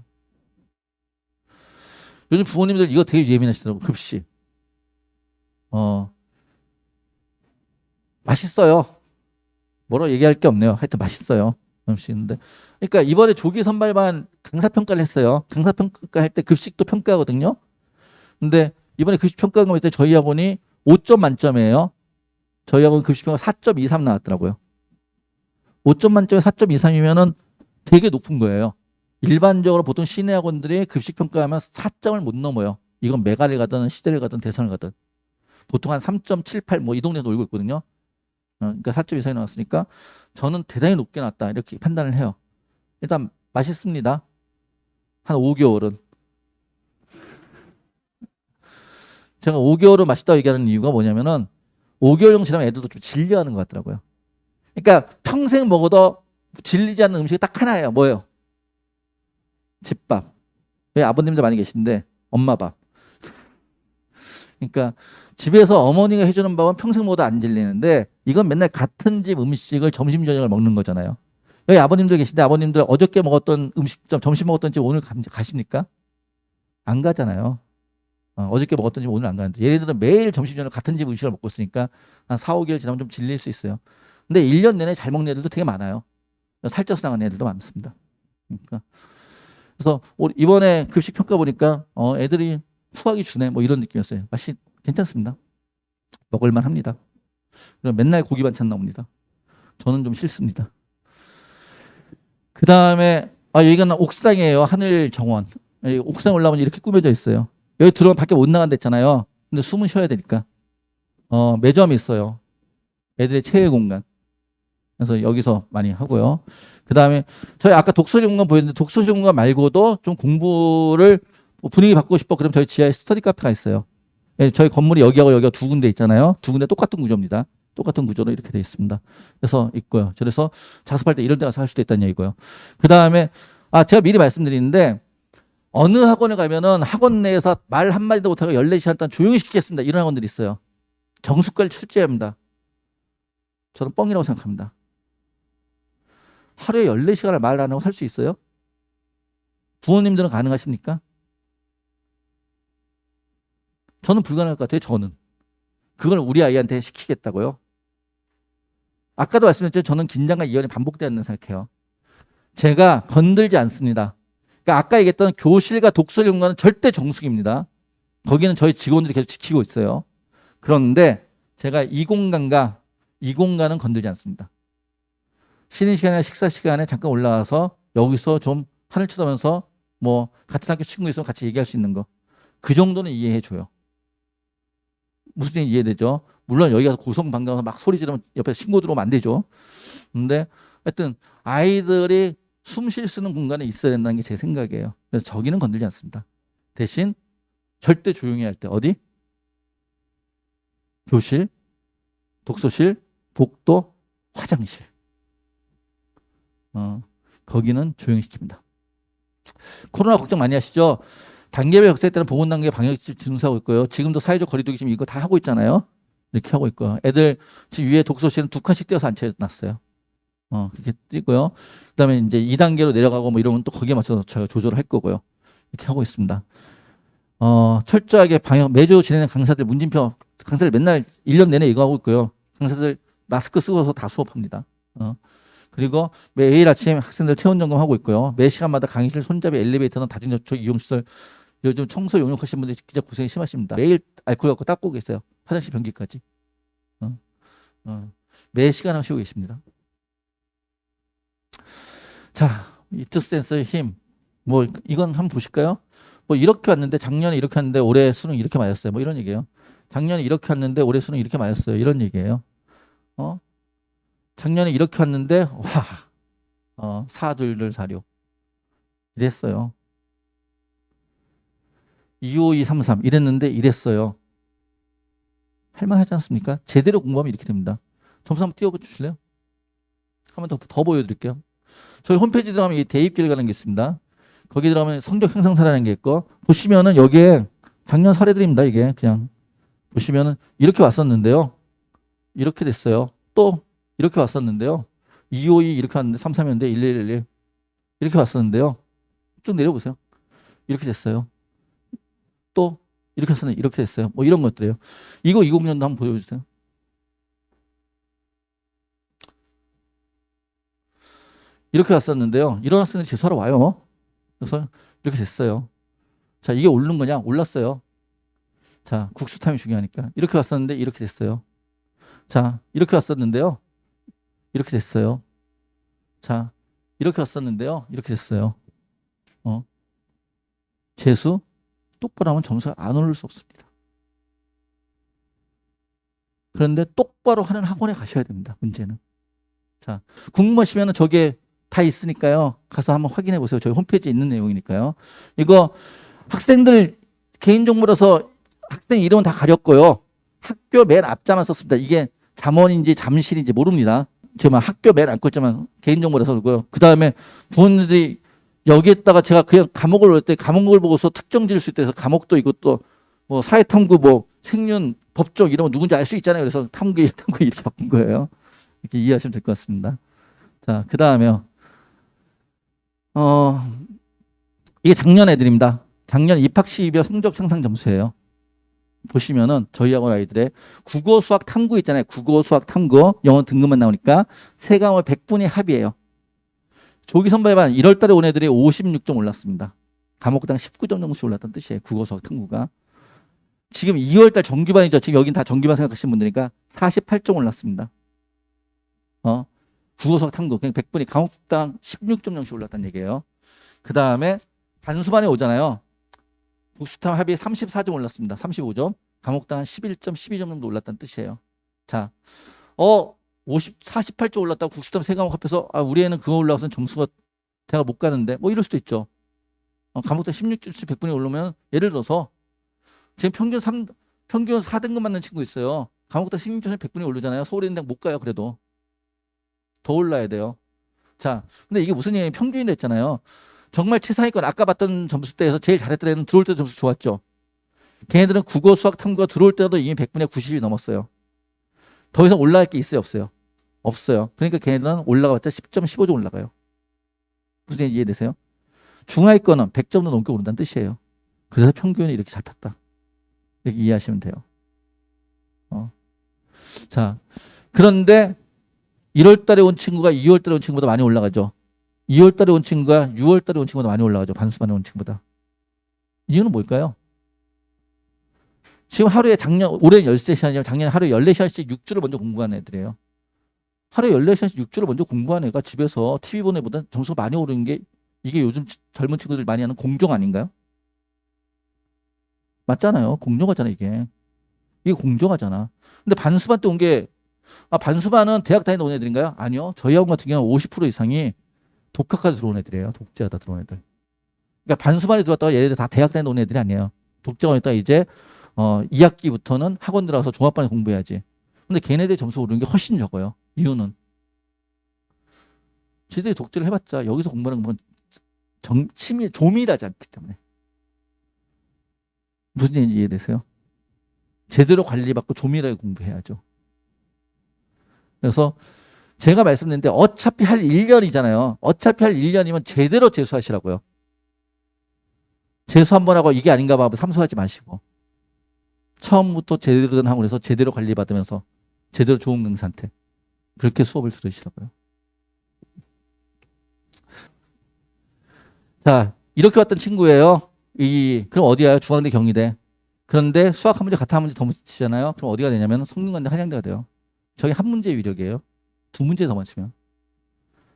요즘 부모님들 이거 되게 예민하시더라고. 급식. 맛있어요. 뭐라고 얘기할 게 없네요. 하여튼 맛있어요. 음식인데. 그러니까 이번에 조기 선발반 강사평가를 했어요. 강사평가 할 때 급식도 평가하거든요. 근데 이번에 급식 평가한 거 볼 때 저희 학원이 5점 만점이에요. 저희 학원 급식평가 4.23 나왔더라고요. 5점 만점에 4.23이면은 되게 높은 거예요. 일반적으로 보통 시내 학원들이 급식 평가하면 4점을 못 넘어요. 이건 메가를 가든 시대를 가든 대선을 가든. 보통 한 3.78 뭐 이 동네에 놀고 있거든요. 그러니까 4점 이상이 나왔으니까 저는 대단히 높게 나왔다 이렇게 판단을 해요. 일단 맛있습니다. 한 5개월은. 제가 5개월은 맛있다고 얘기하는 이유가 뭐냐면은 5개월 정도 지나면 애들도 좀 질려하는 것 같더라고요. 그러니까 평생 먹어도 질리지 않는 음식이 딱 하나예요. 뭐예요? 집밥. 왜 아버님들 많이 계신데 엄마 밥. 그러니까 집에서 어머니가 해주는 밥은 평생 먹어도 안 질리는데 이건 맨날 같은 집 음식을 점심 저녁을 먹는 거잖아요. 여기 아버님들 계신데 아버님들 어저께 먹었던 음식점 점심 먹었던 집 오늘 가십니까? 안 가잖아요. 어저께 먹었던 집 오늘 안 가는데 얘네들은 매일 점심 저녁 같은 집 음식을 먹고 있으니까 한 4, 5개월 지나면 좀 질릴 수 있어요. 근데 1년 내내 잘 먹는 애들도 되게 많아요. 살쪄서 나가는 애들도 많습니다. 그러니까 그래서 이번에 급식 평가 보니까 애들이 수학이 주네 뭐 이런 느낌이었어요. 맛이 괜찮습니다. 먹을만 합니다. 그럼 맨날 고기 반찬 나옵니다. 저는 좀 싫습니다. 그 다음에 여기가 옥상이에요. 하늘 정원. 옥상 올라오면 이렇게 꾸며져 있어요. 여기 들어오면 밖에 못 나간다 했잖아요. 근데 숨은 쉬어야 되니까. 매점이 있어요. 애들의 체외 공간. 그래서 여기서 많이 하고요. 그 다음에 저희 아까 독서실 공간 보였는데 독서실 공간 말고도 좀 공부를 분위기 바꾸고 싶어 그럼 저희 지하에 스터디 카페가 있어요. 저희 건물이 여기하고 여기가 두 군데 있잖아요. 두 군데 똑같은 구조입니다. 똑같은 구조로 이렇게 되어 있습니다. 그래서 있고요. 그래서 자습할 때 이런 데 가서 할 수도 있다는 얘기고요. 그 다음에 제가 미리 말씀드리는데 어느 학원에 가면은 학원 내에서 말 한마디도 못하고 14시간 동안 조용히 시키겠습니다. 이런 학원들이 있어요. 정숙관리 철저히 합니다. 저는 뻥이라고 생각합니다. 하루에 14시간을 말 안 하고 살 수 있어요? 부모님들은 가능하십니까? 저는 불가능할 것 같아요. 저는. 그걸 우리 아이한테 시키겠다고요? 아까도 말씀드렸죠. 저는 긴장과 이연이 반복되었다고 생각해요. 제가 건들지 않습니다. 그러니까 아까 얘기했던 교실과 독서실 공간은 절대 정숙입니다. 거기는 저희 직원들이 계속 지키고 있어요. 그런데 제가 이 공간은 건들지 않습니다. 쉬는 시간이나 식사 시간에 잠깐 올라와서 여기서 좀 하늘 쳐다보면서 뭐 같은 학교 친구 있으면 같이 얘기할 수 있는 거. 그 정도는 이해해 줘요. 무슨 얘기 이해되죠? 물론 여기 가서 고성방가서 막 소리 지르면 옆에 신고 들어오면 안 되죠. 근데 하여튼 아이들이 숨 쉴 수 있는 공간에 있어야 된다는 게 제 생각이에요. 그래서 저기는 건들지 않습니다. 대신 절대 조용히 할 때 어디? 교실, 독서실, 복도, 화장실. 거기는 조용히 시킵니다. 코로나 걱정 많이 하시죠? 단계별 격세 때는 보건단계 방역지 준수하고 있고요. 지금도 사회적 거리두기 지금 이거 다 하고 있잖아요. 이렇게 하고 있고요. 애들 지금 위에 독서실은 2칸씩 띄어서 앉혀놨어요. 그렇게 띄고요. 그다음에 이제 2단계로 내려가고 뭐 이러면 또 거기에 맞춰서 조절을 할 거고요. 이렇게 하고 있습니다. 철저하게 방역 매주 진행하는 강사들 문진표 강사들 맨날 1년 내내 이거 하고 있고요. 강사들 마스크 쓰고서 다 수업합니다. 그리고 매일 아침 학생들 체온 점검하고 있고요. 매 시간마다 강의실 손잡이 엘리베이터는 다중접촉 이용시설 요즘 청소 용역하시는 분들이 진짜 고생이 심하십니다. 매일 알코올 갖고 닦고 계세요. 화장실 변기까지. 매 시간 하시고 계십니다. 자, 이투센스의 힘. 뭐 이건 한번 보실까요? 뭐 이렇게 왔는데 작년에 이렇게 왔는데 올해 수능 이렇게 맞았어요. 뭐 이런 얘기예요. 작년에 이렇게 왔는데 올해 수능 이렇게 맞았어요. 이런 얘기예요. 작년에 이렇게 왔는데 와, 42246 이랬어요. 25233 이랬는데 이랬어요. 할만하지 않습니까? 제대로 공부하면 이렇게 됩니다. 점수 한번 띄워 주실래요? 한 번 더 보여드릴게요. 저희 홈페이지 들어가면 이 대입길 가는 게 있습니다. 거기 들어가면 성적 향상사라는 게 있고 보시면은 여기에 작년 사례들입니다. 이게 그냥 보시면은 이렇게 왔었는데요. 이렇게 됐어요. 또 이렇게 왔었는데요. 252 이렇게 왔는데 33이었는데 1111 이렇게 왔었는데요. 쭉 내려보세요. 이렇게 됐어요. 또 이렇게 왔었는데 이렇게 됐어요. 뭐 이런 것들이에요. 이거 20년도 한번 보여주세요. 이렇게 왔었는데요. 이런 학생들이 재수하러 와요. 그래서 이렇게 됐어요. 자, 이게 오른 거냐? 올랐어요. 자, 국수 타임이 중요하니까. 이렇게 왔었는데 이렇게 됐어요. 자, 이렇게 왔었는데요. 이렇게 됐어요. 자, 이렇게 왔었는데요. 이렇게 됐어요. 재수 똑바로 하면 점수가 안 오를 수 없습니다. 그런데 똑바로 하는 학원에 가셔야 됩니다. 문제는. 자, 궁금하시면 저게 다 있으니까요. 가서 한번 확인해 보세요. 저희 홈페이지에 있는 내용이니까요. 이거 학생들 개인정보라서 학생 이름은 다 가렸고요. 학교 맨 앞자만 썼습니다. 이게 잠원인지 잠실인지 모릅니다. 지금 학교 맨 앞글자만 개인정보라서 그러고요. 그 다음에 부모님들이 여기에다가 제가 그냥 과목을 올 때 과목을 보고서 특정 지을 수 있다 해서 과목도 이것도 뭐 사회탐구 뭐 생륜, 법조 이런 거 누군지 알 수 있잖아요. 그래서 탐구 이렇게 바꾼 거예요. 이렇게 이해하시면 될 것 같습니다. 자, 그 다음에요. 이게 작년 애들입니다. 작년 입학시입의 성적 향상 점수예요. 보시면은 저희 학원 아이들의 국어 수학 탐구 있잖아요. 국어 수학 탐구 영어 등급만 나오니까 세 과목 100분의 합이에요. 조기 선발반 1월 달에 온 애들이 56점 올랐습니다. 과목당 19점 정도씩 올랐다는 뜻이에요. 국어 수학 탐구가. 지금 2월 달 정규반이죠. 지금 여긴 다 정규반 생각하시는 분들이니까 48점 올랐습니다. 국어 수학 탐구 그냥 100분이 과목당 16점 정도씩 올랐다는 얘기예요. 그 다음에 반수반에 오잖아요. 국수탐 합이 34점 올랐습니다. 35점. 과목당 11점, 12점 정도 올랐다는 뜻이에요. 자, 48점 올랐다고 국수탐 세 과목 합해서 우리 애는 그거 올라가서는 점수가 대학 못 가는데 뭐 이럴 수도 있죠. 과목당 16점씩 100분이 오르면 예를 들어서 지금 평균 4등급 맞는 친구 있어요. 과목당 16점씩 100분이 오르잖아요. 서울에 있는 못 가요. 그래도. 더 올라야 돼요. 자, 근데 이게 무슨 얘기예요? 평균이라 했잖아요. 정말 최상위권 아까 봤던 점수대에서 제일 잘했던 애는 들어올 때 점수 좋았죠. 걔네들은 국어 수학 탐구가 들어올 때도 이미 100분의 90이 넘었어요. 더 이상 올라갈 게 있어요? 없어요? 없어요. 그러니까 걔네들은 올라가봤자 10점, 15점 올라가요. 무슨 얘기 이해되세요? 중하위권은 100점도 넘게 오른다는 뜻이에요. 그래서 평균이 이렇게 잡혔다. 이렇게 이해하시면 돼요. 자, 그런데 1월 달에 온 친구가 2월 달에 온 친구보다 많이 올라가죠. 2월 달에 온 친구가 6월 달에 온 친구보다 많이 올라가죠. 반수반에 온 친구보다. 이유는 뭘까요? 지금 하루에 올해는 13시간이지만 작년에 하루에 14시간씩 6주를 먼저 공부하는 애들이에요. 하루에 14시간씩 6주를 먼저 공부하는 애가 집에서 TV 보는 애보다 점수가 많이 오르는 게 이게 요즘 젊은 친구들 많이 하는 공정 아닌가요? 맞잖아요. 공정하잖아 이게. 이게 공정하잖아. 근데 반수반 때 온 게 반수반은 대학 다니는 온 애들인가요? 아니요. 저희 학원 같은 경우는 50% 이상이 독학까지 들어온 애들이에요. 독재하다 들어온 애들. 그러니까 반수반에 들어왔다가 얘네들 다 대학 다니는 온 애들이 아니에요. 독재가 있다가 이제 2학기부터는 학원 들어가서 종합반에 공부해야지. 근데 걔네들 점수 오르는 게 훨씬 적어요. 이유는 지들이 독재를 해봤자 여기서 공부하는 건 조밀하지 않기 때문에. 무슨 얘기인지 이해되세요? 제대로 관리받고 조밀하게 공부해야죠. 그래서 제가 말씀드렸는데 어차피 할 1년이잖아요. 어차피 할 1년이면 제대로 재수하시라고요. 재수 한번 하고 이게 아닌가 봐 삼수하지 마시고 처음부터 제대로 된 학원에서 제대로 관리받으면서 제대로 좋은 강사한테 그렇게 수업을 들으시라고요. 자, 이렇게 왔던 친구예요. 그럼 어디야? 중앙대 경희대. 그런데 수학 한 문제 같은 한 문제 더 맞히잖아요. 그럼 어디가 되냐면 성균관대 한양대가 돼요. 저기 한 문제 위력이에요. 두 문제 더 맞추면.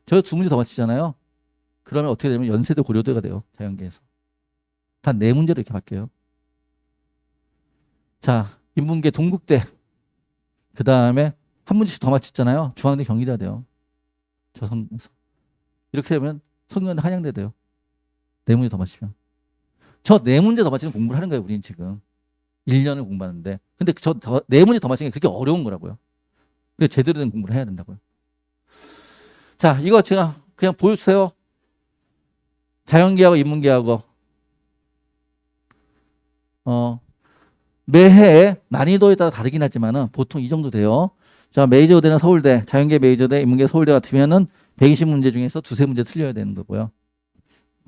저 두 문제 더 맞히잖아요. 그러면 어떻게 되면 연세대 고려대가 돼요. 자연계에서. 다 네 문제로 이렇게 바뀌어요. 자, 인문계 동국대. 그 다음에 한 문제씩 더 맞췄잖아요. 중앙대 경희대가 돼요. 이렇게 되면 성균관대 한양대 돼요. 네 문제 더 맞히면. 저 네 문제 더 맞히는 공부를 하는 거예요. 우리는 지금. 1년을 공부하는데. 근데 네 문제 더 맞히는 게 그렇게 어려운 거라고요. 그래서 제대로 된 공부를 해야 된다고요. 자, 이거 제가 그냥 보여주세요. 자연계하고 인문계하고 매해 난이도에 따라 다르긴 하지만은 보통 이 정도 돼요. 자, 메이저 의대는 서울대, 자연계 메이저대, 인문계 서울대 같으면은 120문제 중에서 두세 문제 틀려야 되는 거고요.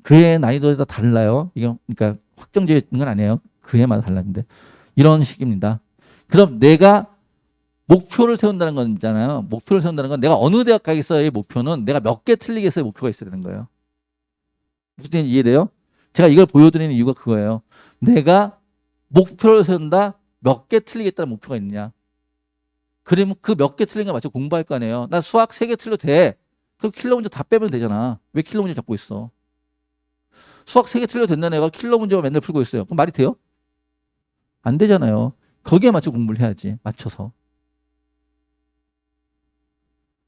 그해 난이도에 따라 달라요. 이게 그러니까 확정되어 있는 건 아니에요. 그해마다 달랐는데 이런 식입니다. 그럼 내가 목표를 세운다는 건 있잖아요. 목표를 세운다는 건 내가 어느 대학 가겠어요의 목표는 내가 몇 개 틀리겠어요 목표가 있어야 되는 거예요. 무슨 얘기인지 이해돼요? 제가 이걸 보여드리는 이유가 그거예요. 내가 목표를 세운다, 몇 개 틀리겠다는 목표가 있느냐. 그러면 그 몇 개 틀린 거 맞춰 공부할 거 아니에요. 나 수학 3개 틀려도 돼. 그럼 킬러 문제 다 빼면 되잖아. 왜 킬러 문제 잡고 있어? 수학 3개 틀려도 된다는 애가 킬러 문제만 맨날 풀고 있어요. 그럼 말이 돼요? 안 되잖아요. 거기에 맞춰 공부를 해야지. 맞춰서.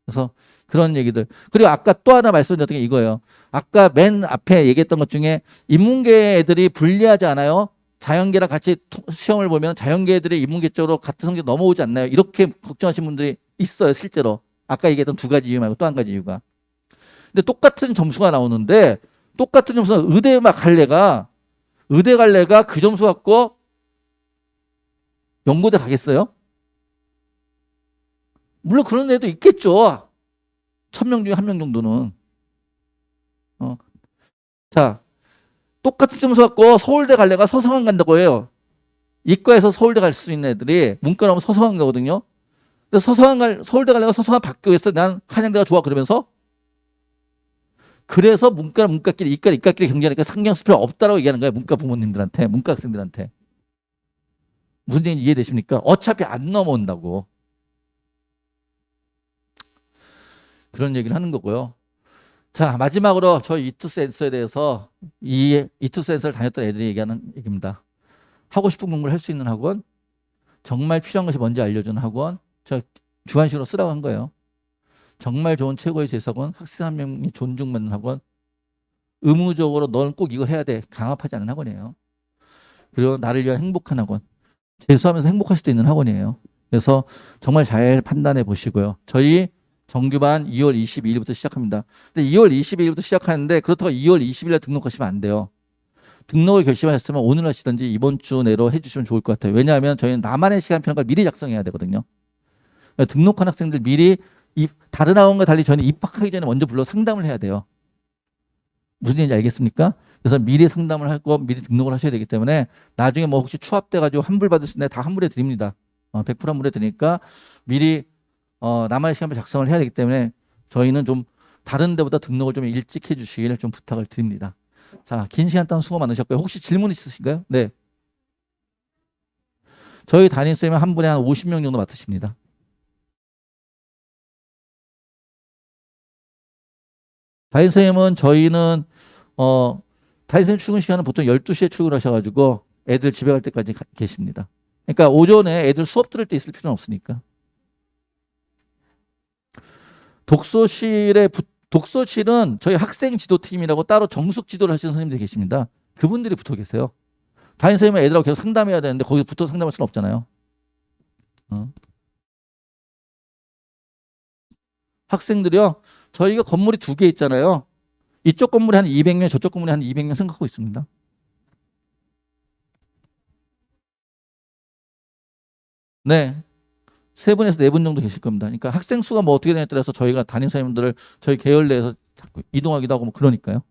그래서 그런 얘기들. 그리고 아까 또 하나 말씀드렸던 게 이거예요. 아까 맨 앞에 얘기했던 것 중에 인문계 애들이 불리하지 않아요? 자연계랑 같이 시험을 보면 자연계 애들이 인문계 쪽으로 같은 성적 넘어오지 않나요? 이렇게 걱정하시는 분들이 있어요. 실제로. 아까 얘기했던 두 가지 이유 말고 또 한 가지 이유가. 근데 똑같은 점수가 나오는데 똑같은 점수는 의대 갈래가 그 점수 갖고 연고대 가겠어요? 물론 그런 애도 있겠죠. 1000명 중에 1명 정도는. 자, 똑같은 점수 갖고 서울대 갈래가 서성한 간다고 해요. 이과에서 서울대 갈 수 있는 애들이 문과 나오면 서성한 가거든요. 근데 서울대 갈래가 서성한 받기 위해서 난 한양대가 좋아 그러면서 그래서 문과끼리 이과끼리 경쟁하니까 상경수 필요 없다라고 얘기하는 거예요. 문과 부모님들한테, 문과 학생들한테. 무슨 얘기인지 이해되십니까? 어차피 안 넘어온다고. 그런 얘기를 하는 거고요. 자, 마지막으로 저희 이투 센서에 대해서 이 이투 센서를 다녔던 애들이 얘기하는 얘기입니다. 하고 싶은 공부를 할 수 있는 학원, 정말 필요한 것이 뭔지 알려주는 학원, 저 주관식으로 쓰라고 한 거예요. 정말 좋은 최고의 재수학원, 학생 한 명이 존중받는 학원, 의무적으로 너는 꼭 이거 해야 돼. 강압하지 않는 학원이에요. 그리고 나를 위한 행복한 학원, 재수하면서 행복할 수도 있는 학원이에요. 그래서 정말 잘 판단해 보시고요. 저희 정규반 2월 22일부터 시작합니다. 근데 2월 22일부터 시작하는데 그렇다고 2월 20일에 등록하시면 안 돼요. 등록을 결심하셨으면 오늘 하시든지 이번 주 내로 해주시면 좋을 것 같아요. 왜냐하면 저희는 나만의 시간표라는 걸 미리 작성해야 되거든요. 그러니까 등록한 학생들 미리 다른 학원과 달리 저희는 입학하기 전에 먼저 불러 상담을 해야 돼요. 무슨 얘기인지 알겠습니까? 그래서 미리 상담을 하고 미리 등록을 하셔야 되기 때문에 나중에 뭐 혹시 추합돼가지고 환불 받을 수 있는데 다 환불해 드립니다. 100% 환불해 드리니까 미리 나만의 시간표 작성을 해야 되기 때문에 저희는 좀 다른 데보다 등록을 좀 일찍 해주시기를 좀 부탁을 드립니다. 자, 긴 시간 동안 수고 많으셨고요. 혹시 질문 있으신가요? 네. 저희 담임쌤은 한 분에 한 50명 정도 맡으십니다. 담임쌤은 저희는 담임쌤 출근 시간은 보통 12시에 출근하셔가지고 애들 집에 갈 때까지 계십니다. 그러니까 오전에 애들 수업 들을 때 있을 필요는 없으니까. 독서실은 저희 학생 지도팀이라고 따로 정숙 지도를 하시는 선생님들이 계십니다. 그분들이 붙어 계세요. 담임선생님은 애들하고 계속 상담해야 되는데 거기서 붙어 상담할 수는 없잖아요. 학생들이요. 저희가 건물이 2개 있잖아요. 이쪽 건물에 한 200명, 저쪽 건물에 한 200명 생각하고 있습니다. 네. 3분에서 4분 정도 계실 겁니다. 그러니까 학생 수가 뭐 어떻게 되냐에 따라서 저희가 담임 선생님들을 저희 계열 내에서 자꾸 이동하기도 하고 뭐 그러니까요.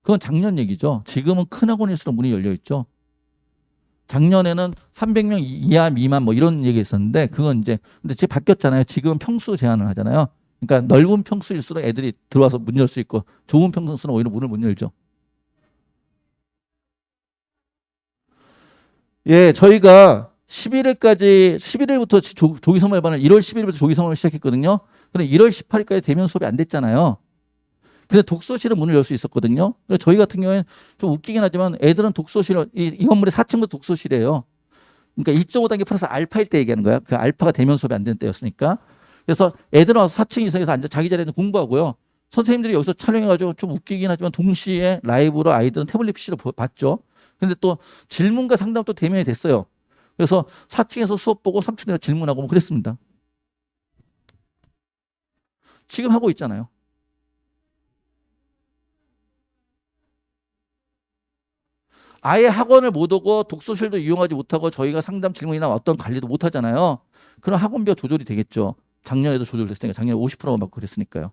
그건 작년 얘기죠. 지금은 큰 학원일수록 문이 열려 있죠. 작년에는 300명 이하 미만 뭐 이런 얘기 있었는데 그건 이제 근데 지금 바뀌었잖아요. 지금은 평수 제한을 하잖아요. 그러니까 넓은 평수일수록 애들이 들어와서 문 열 수 있고 좁은 평수는 오히려 문을 못 열죠. 예, 저희가 11일부터 조기 선발반을 1월 10일부터 조기 선발을 시작했거든요. 근데 1월 18일까지 대면 수업이 안 됐잖아요. 근데 독서실은 문을 열 수 있었거든요. 그래서 저희 같은 경우에는 좀 웃기긴 하지만 애들은 독서실, 이 건물의 4층도 독서실이에요. 그러니까 1.5단계 플러스 알파일 때 얘기하는 거야. 그 알파가 대면 수업이 안 되는 때였으니까. 그래서 애들은 와서 4층 이상에서 앉아 자기 자리에서 공부하고요. 선생님들이 여기서 촬영해가지고 좀 웃기긴 하지만 동시에 라이브로 아이들은 태블릿 PC로 봤죠. 근데 또 질문과 상담 또 대면이 됐어요. 그래서 4층에서 수업 보고 3층 내서 질문하고 뭐 그랬습니다. 지금 하고 있잖아요. 아예 학원을 못 오고 독서실도 이용하지 못하고 저희가 상담 질문이나 어떤 관리도 못 하잖아요. 그럼 학원비가 조절이 되겠죠. 작년에도 조절됐으니까 작년에 50%만 받고 그랬으니까요.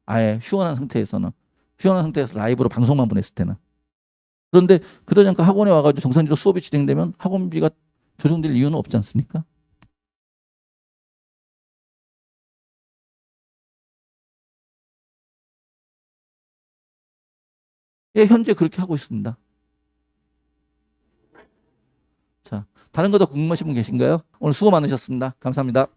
아예 휴원한 상태에서 라이브로 방송만 보냈을 때는. 그런데 그러지 않고 학원에 와가지고 정상적으로 수업이 진행되면 학원비가 조정될 이유는 없지 않습니까? 예, 현재 그렇게 하고 있습니다. 자, 다른 거 더 궁금하신 분 계신가요? 오늘 수고 많으셨습니다. 감사합니다.